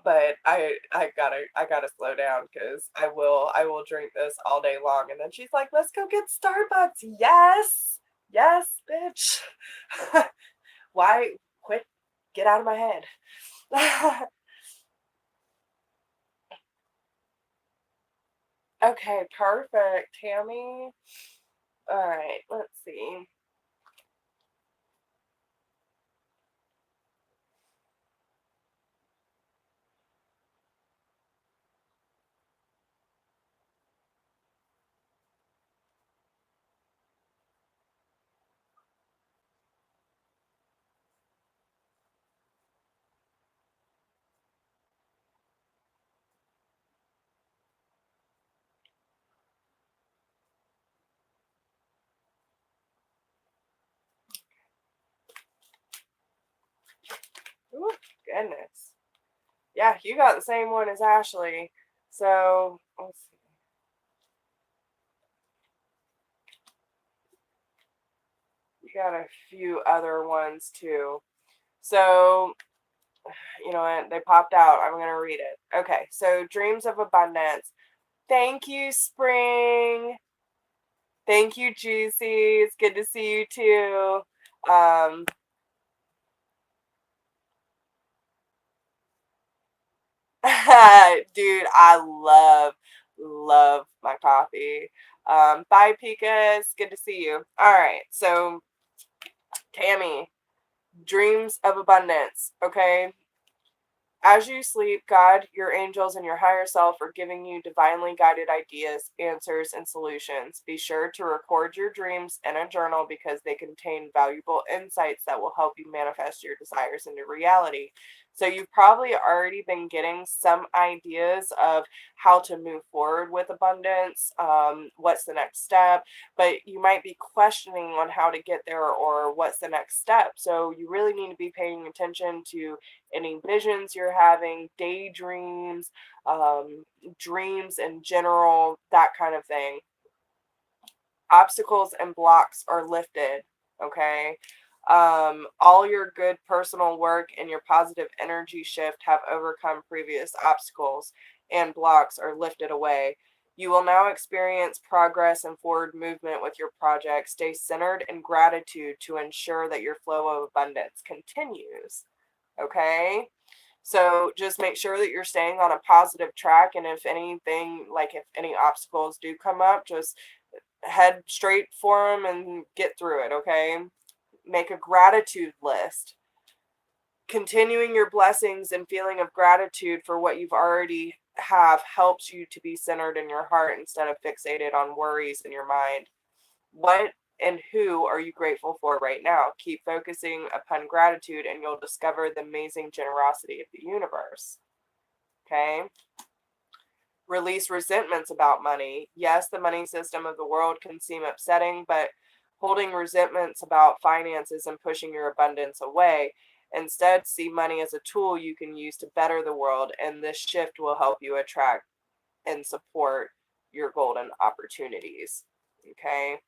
but I gotta slow down because I will drink this all day long. And then she's like, let's go get Starbucks. Yes, yes, bitch. Why quit? Get out of my head. Okay, perfect, Tammy. All right, let's see. Ooh, goodness. Yeah, you got the same one as Ashley. So let's see. You got a few other ones too. So, you know what? They popped out. I'm going to read it. Okay. So, Dreams of Abundance. Thank you, Spring. Thank you, Juicy. It's good to see you too. Dude, I love my coffee. Bye, Pika. It's good to see you. All right. So, Tammy, Dreams of Abundance. Okay. As you sleep, God, your angels, and your higher self are giving you divinely guided ideas, answers, and solutions. Be sure to record your dreams in a journal because they contain valuable insights that will help you manifest your desires into reality. So, you've probably already been getting some ideas of how to move forward with abundance, what's the next step, but you might be questioning on how to get there or what's the next step. So, you really need to be paying attention to any visions you're having, daydreams, dreams in general, that kind of thing. Obstacles and blocks are lifted, okay? All your good personal work and your positive energy shift have overcome previous obstacles, and blocks are lifted away. You will now experience progress and forward movement with your project. Stay centered in gratitude to ensure that your flow of abundance continues. Okay? So just make sure that you're staying on a positive track. And if anything, like if any obstacles do come up, just head straight for them and get through it. Okay? Make a gratitude list. Continuing your blessings and feeling of gratitude for what you've already have helps you to be centered in your heart instead of fixated on worries in your mind. What and who are you grateful for right now? Keep focusing upon gratitude and you'll discover the amazing generosity of the universe. Okay? Release resentments about money. Yes, the money system of the world can seem upsetting, but holding resentments about finances and pushing your abundance away. Instead, see money as a tool you can use to better the world, and this shift will help you attract and support your golden opportunities. Okay?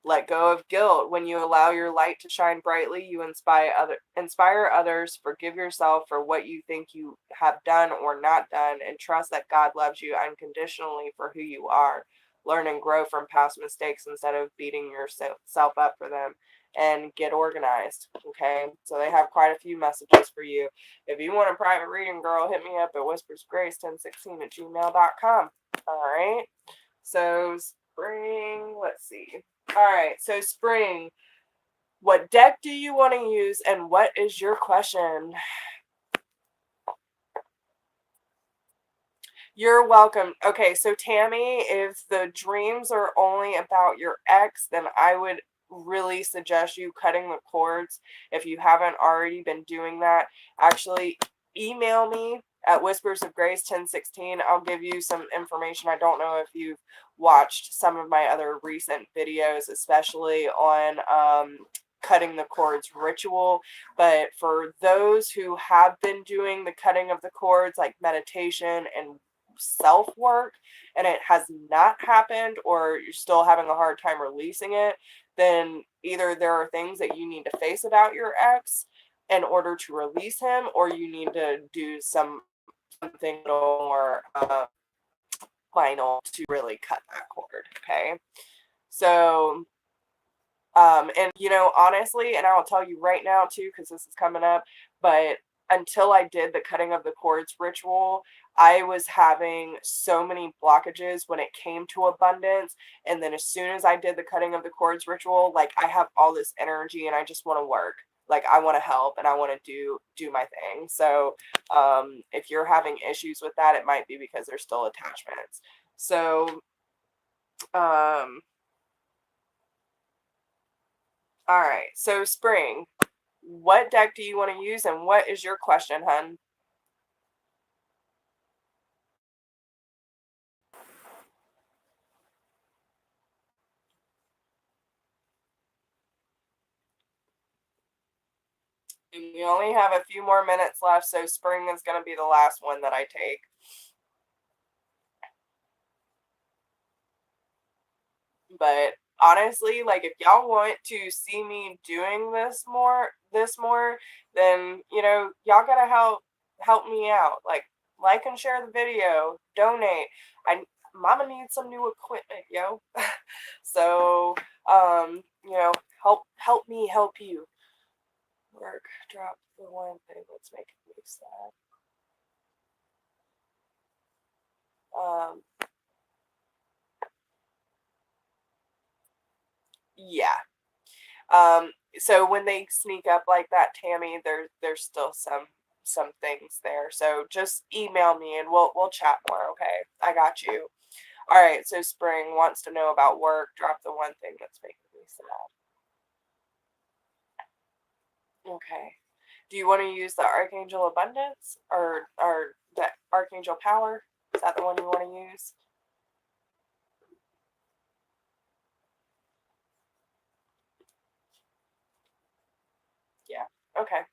Let go of guilt. When you allow your light to shine brightly, you inspire others, forgive yourself for what you think you have done or not done, and trust that God loves you unconditionally for who you are. Learn and grow from past mistakes instead of beating yourself up for them, and get organized. Okay, so they have quite a few messages for you. If you want a private reading, girl, hit me up at whispersgrace1016@gmail.com. All right, so spring, let's see. All right, so spring, what deck do you want to use and what is your question? You're welcome. Okay, so Tammy, if the dreams are only about your ex, then I would really suggest you cutting the cords if you haven't already been doing that. Actually, email me at whispersofgrace1016. I'll give you some information. I don't know if you've watched some of my other recent videos, especially on cutting the cords ritual, but for those who have been doing the cutting of the cords, like meditation and self work, and it has not happened, or you're still having a hard time releasing it, then either there are things that you need to face about your ex in order to release him, or you need to do something a little more final to really cut that cord. Okay, so and honestly, and I will tell you right now too, because this is coming up, but until I did the cutting of the cords ritual, I was having so many blockages when it came to abundance. And then as soon as I did the cutting of the cords ritual, like I have all this energy and I just want to work. Like I want to help and I want to do my thing. So if you're having issues with that, it might be because there's still attachments. So all right, so spring, what deck do you want to use and what is your question, hun? And we only have a few more minutes left, so spring is going to be the last one that I take. But honestly, like if y'all want to see me doing this more, then y'all gotta help me out. Like and share the video, donate. I Mama needs some new equipment, yo. So help me help you. Work, drop the one thing that's making me sad. Yeah. So when they sneak up like that, Tammy, there's still some things there. So just email me and we'll chat more, okay? I got you. All right, so Spring wants to know about work. Drop the one thing that's making me sad. Okay. Do you want to use the Archangel Abundance or the Archangel Power? Is that the one you want to use? Yeah. Okay.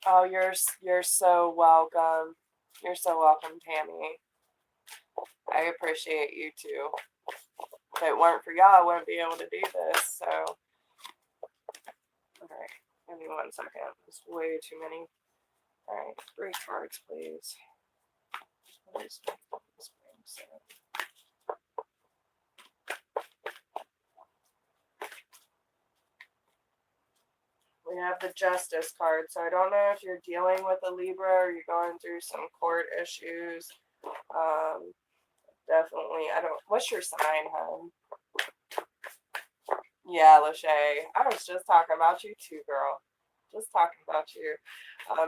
Oh, you're so welcome. You're so welcome, Tammy. I appreciate you too. If it weren't for y'all, I wouldn't be able to do this. So, all right, give me 1 second. There's way too many All right, 3 cards, please. We have the Justice card, so I don't know if you're dealing with a Libra or you're going through some court issues. Definitely, I don't. What's your sign, hon? Yeah, Lachey. I was just talking about you too, girl. Just talking about you.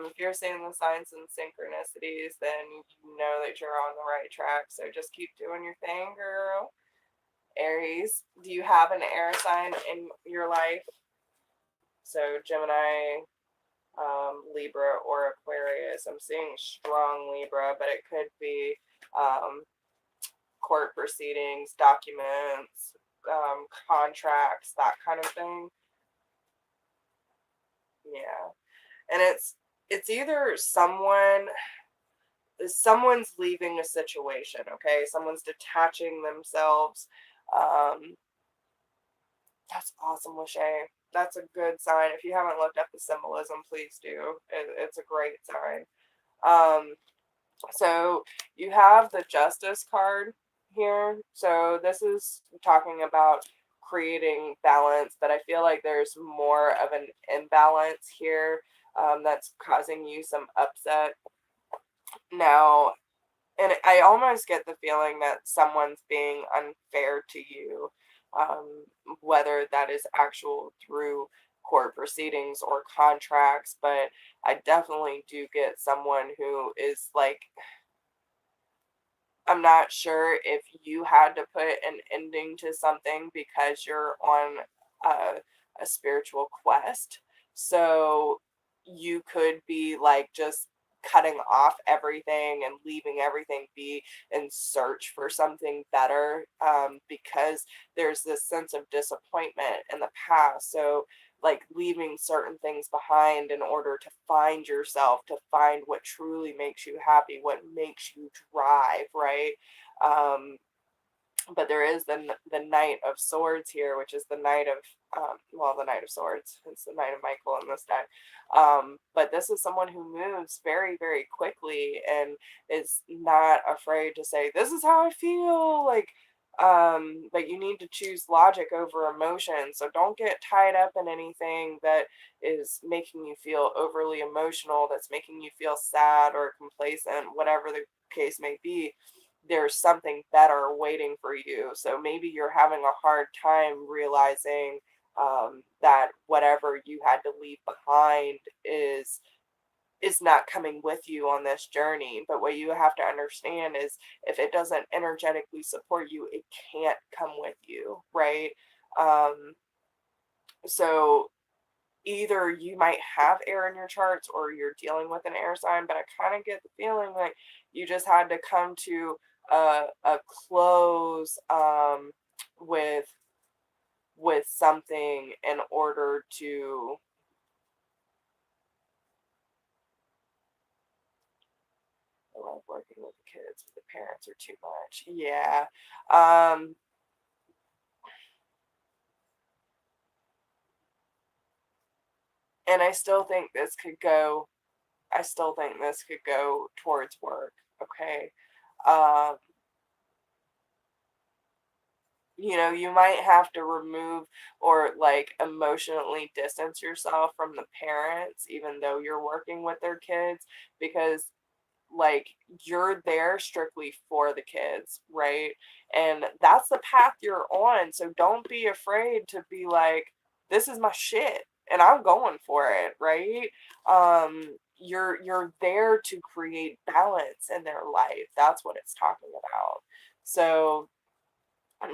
If you're seeing the signs and synchronicities, then you know that you're on the right track. So just keep doing your thing, girl. Aries, do you have an air sign in your life? So Gemini, Libra, or Aquarius. I'm seeing strong Libra, but it could be court proceedings, documents, contracts, that kind of thing. Yeah. And it's either someone's leaving a situation, okay? Someone's detaching themselves. That's awesome, Lachey. That's a good sign. If you haven't looked up the symbolism, please do. It's a great sign. So you have the Justice card here. So this is talking about creating balance, but I feel like there's more of an imbalance here that's causing you some upset. Now, and I almost get the feeling that someone's being unfair to you, whether that is actual through court proceedings or contracts, but I definitely do get someone who is like, I'm not sure if you had to put an ending to something because you're on a spiritual quest. So you could be like just cutting off everything and leaving everything be in search for something better, because there's this sense of disappointment in the past. So like leaving certain things behind in order to find yourself, to find what truly makes you happy, what makes you drive, right? Um, but there is the Knight of Swords here, which is the Knight of the Knight of Swords. It's the Knight of Michael in this deck. But this is someone who moves very, very quickly and is not afraid to say, "This is how I feel." Like, but you need to choose logic over emotion. So don't get tied up in anything that is making you feel overly emotional, that's making you feel sad or complacent, whatever the case may be. There's something better waiting for you. So maybe you're having a hard time realizing that whatever you had to leave behind is not coming with you on this journey. But what you have to understand is if it doesn't energetically support you, it can't come with you, right? So either you might have air in your charts or you're dealing with an air sign, but I kind of get the feeling like you just had to come to a close with something in order to. I love working with the kids, but the parents are too much. Yeah. And I still think this could go. I still think this could go towards work. Okay. Um, you might have to remove or like emotionally distance yourself from the parents, even though you're working with their kids, because like you're there strictly for the kids, right? And that's the path you're on. So don't be afraid to be like, this is my shit and I'm going for it, right? You're there to create balance in their life. That's what it's talking about. So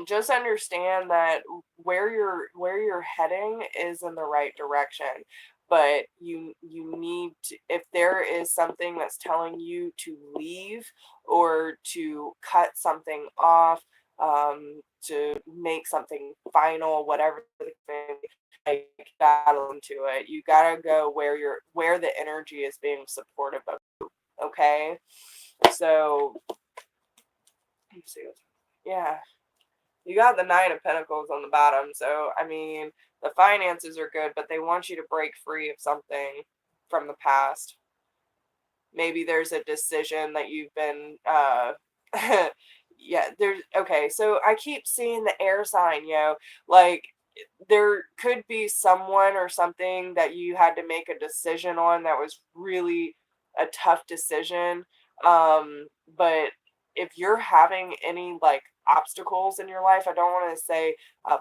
just understand that where you're heading is in the right direction, but you need to, if there is something that's telling you to leave or to cut something off, to make something final, whatever the thing, like battle into it, you gotta go where the energy is being supportive of you. Okay, so let's see. Yeah. You got the Nine of Pentacles on the bottom, so, I mean, the finances are good, but they want you to break free of something from the past. maybe there's a decision that you've been, yeah, there's, okay, so I keep seeing the air sign, like, there could be someone or something that you had to make a decision on that was really a tough decision. But if you're having any like obstacles in your life, I don't want to say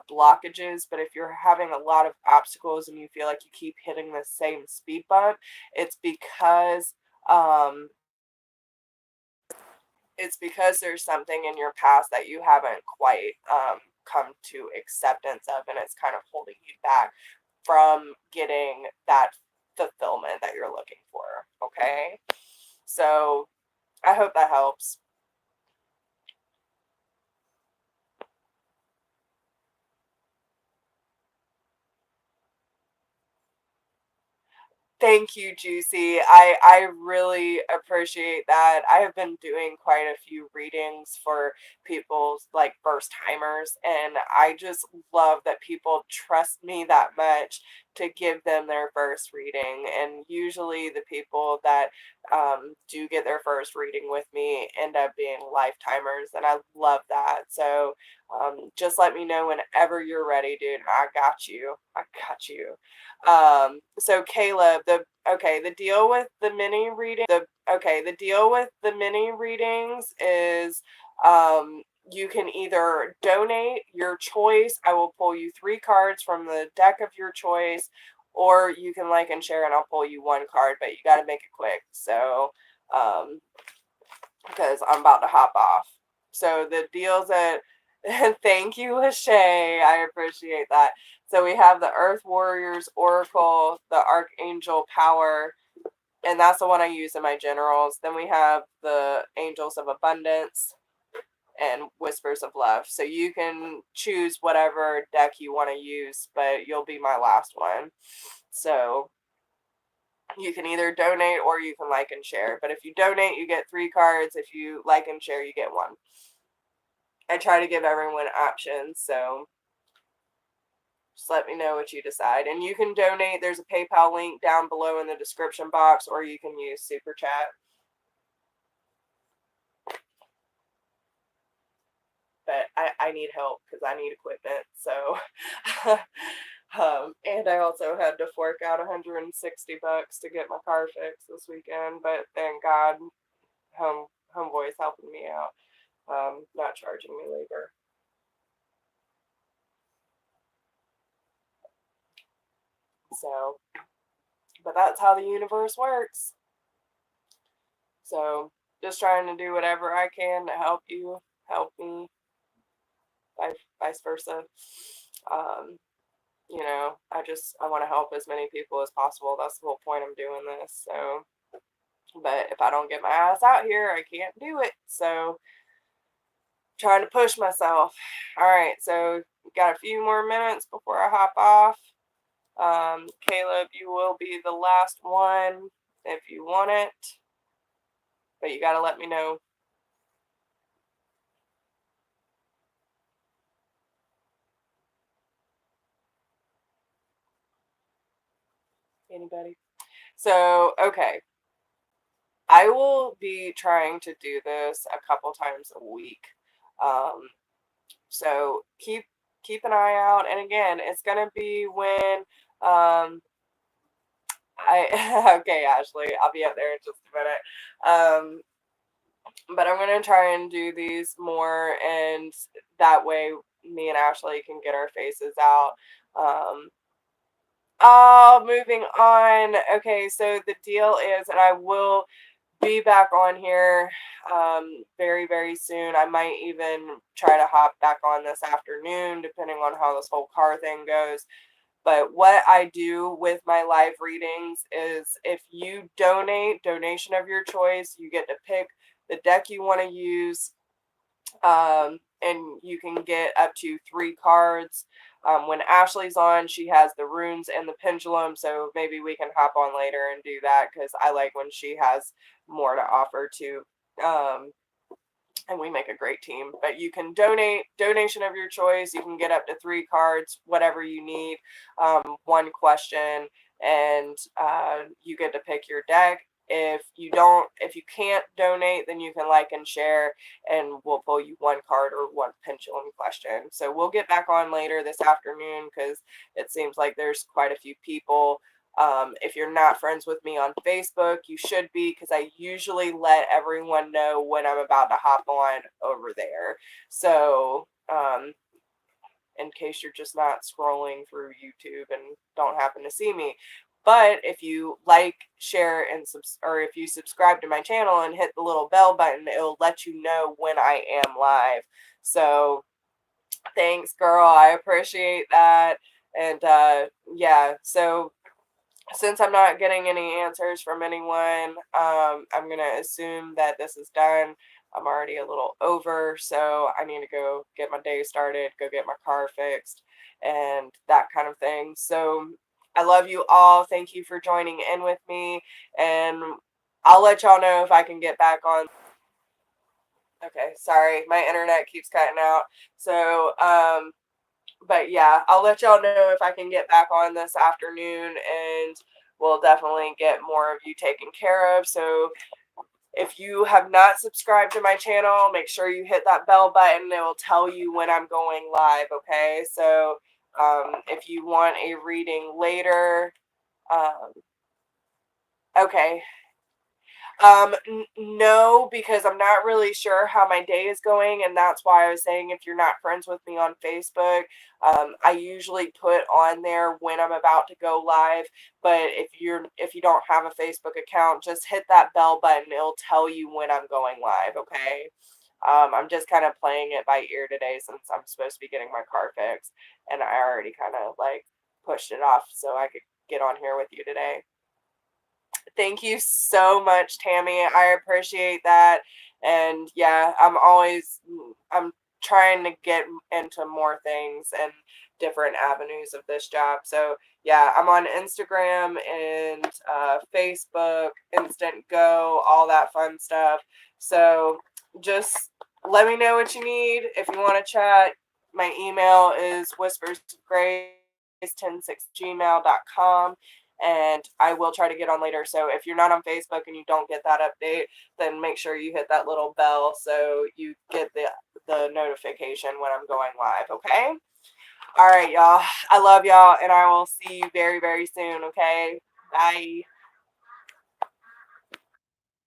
blockages, but if you're having a lot of obstacles and you feel like you keep hitting the same speed bump, it's because um, it's because there's something in your past that you haven't quite come to acceptance of, and it's kind of holding you back from getting that fulfillment that you're looking for. Okay, so I hope that helps. Thank you, Juicy. I really appreciate that. I have been doing quite a few readings for people's like first timers, and I just love that people trust me that much to give them their first reading. And usually, the people that do get their first reading with me end up being lifetimers, and I love that. So just let me know whenever you're ready, dude. I got you. I got you. So Caleb, the deal with the mini readings is you can either donate your choice. I will pull you 3 cards from the deck of your choice, or you can like and share and I'll pull you 1 card, but you got to make it quick. So, because I'm about to hop off. So the deals that, thank you, Lachey. I appreciate that. So we have the Earth Warriors Oracle, the Archangel Power, and that's the one I use in my generals. Then we have the Angels of Abundance and Whispers of Love. So you can choose whatever deck you want to use, but you'll be my last one. So you can either donate or you can like and share. But if you donate, you get 3 cards. If you like and share, you get 1. I try to give everyone options, so just let me know what you decide. And you can donate. There's a PayPal link down below in the description box, or you can use Super Chat. But I need help because I need equipment. So, and I also had to fork out $160 to get my car fixed this weekend. But thank God, homeboy's helping me out, not charging me labor. So, but that's how the universe works. So, just trying to do whatever I can to help you, help me, vice versa. I want to help as many people as possible. That's the whole point I'm doing this. So, but if I don't get my ass out here, I can't do it. So, trying to push myself. All right, so got a few more minutes before I hop off. Caleb, you will be the last one if you want it, but you got to let me know. Anybody? So, okay. I will be trying to do this a couple times a week. So keep an eye out. And again, it's gonna be when I okay, Ashley, I'll be up there in just a minute. But I'm gonna try and do these more, and that way me and Ashley can get our faces out. Moving on. Okay, so the deal is, and I will be back on here very, very soon. I might even try to hop back on this afternoon, depending on how this whole car thing goes. But what I do with my live readings is if you donation of your choice, you get to pick the deck you want to use. And you can get up to 3 cards. When Ashley's on, she has the runes and the pendulum, so maybe we can hop on later and do that because I like when she has more to offer too. And we make a great team. But you can donation of your choice. You can get up to 3 cards, whatever you need, 1 question, and you get to pick your deck. if you can't donate, then you can like and share, and we'll pull you one card or one pendulum question. So we'll get back on later this afternoon because it seems like there's quite a few people. If you're not friends with me on Facebook, you should be, because I usually let everyone know when I'm about to hop on over there. So, in case you're just not scrolling through YouTube and don't happen to see me. But if you like, share, and or if you subscribe to my channel and hit the little bell button, it'll let you know when I am live. So thanks, girl. I appreciate that. And yeah, so since I'm not getting any answers from anyone, I'm going to assume that this is done. I'm already a little over, so I need to go get my day started, go get my car fixed, and that kind of thing. So I love you all. Thank you for joining in with me, and I'll let y'all know if I can get back on. Okay, sorry, my internet keeps cutting out. So, but yeah, I'll let y'all know if I can get back on this afternoon, and we'll definitely get more of you taken care of. So if you have not subscribed to my channel, make sure you hit that bell button. It will tell you when I'm going live, okay? So if you want a reading later, um, okay. No, because I'm not really sure how my day is going, and that's why I was saying if you're not friends with me on Facebook, I usually put on there when I'm about to go live. But if you don't have a Facebook account, just hit that bell button. It'll tell you when I'm going live. Okay. I'm just kind of playing it by ear today since I'm supposed to be getting my car fixed, and I already kind of like pushed it off so I could get on here with you today. Thank you so much, Tammy. I appreciate that. And yeah, I'm trying to get into more things and different avenues of this job. So yeah, I'm on Instagram and Facebook, Instantgo, all that fun stuff. So just let me know what you need. If you want to chat, my email is whispersofgrace106@gmail.com, and I will try to get on later. So if you're not on Facebook and you don't get that update, then make sure you hit that little bell so you get the notification when I'm going live, okay? All right, y'all. I love y'all, and I will see you very, very soon, okay? Bye.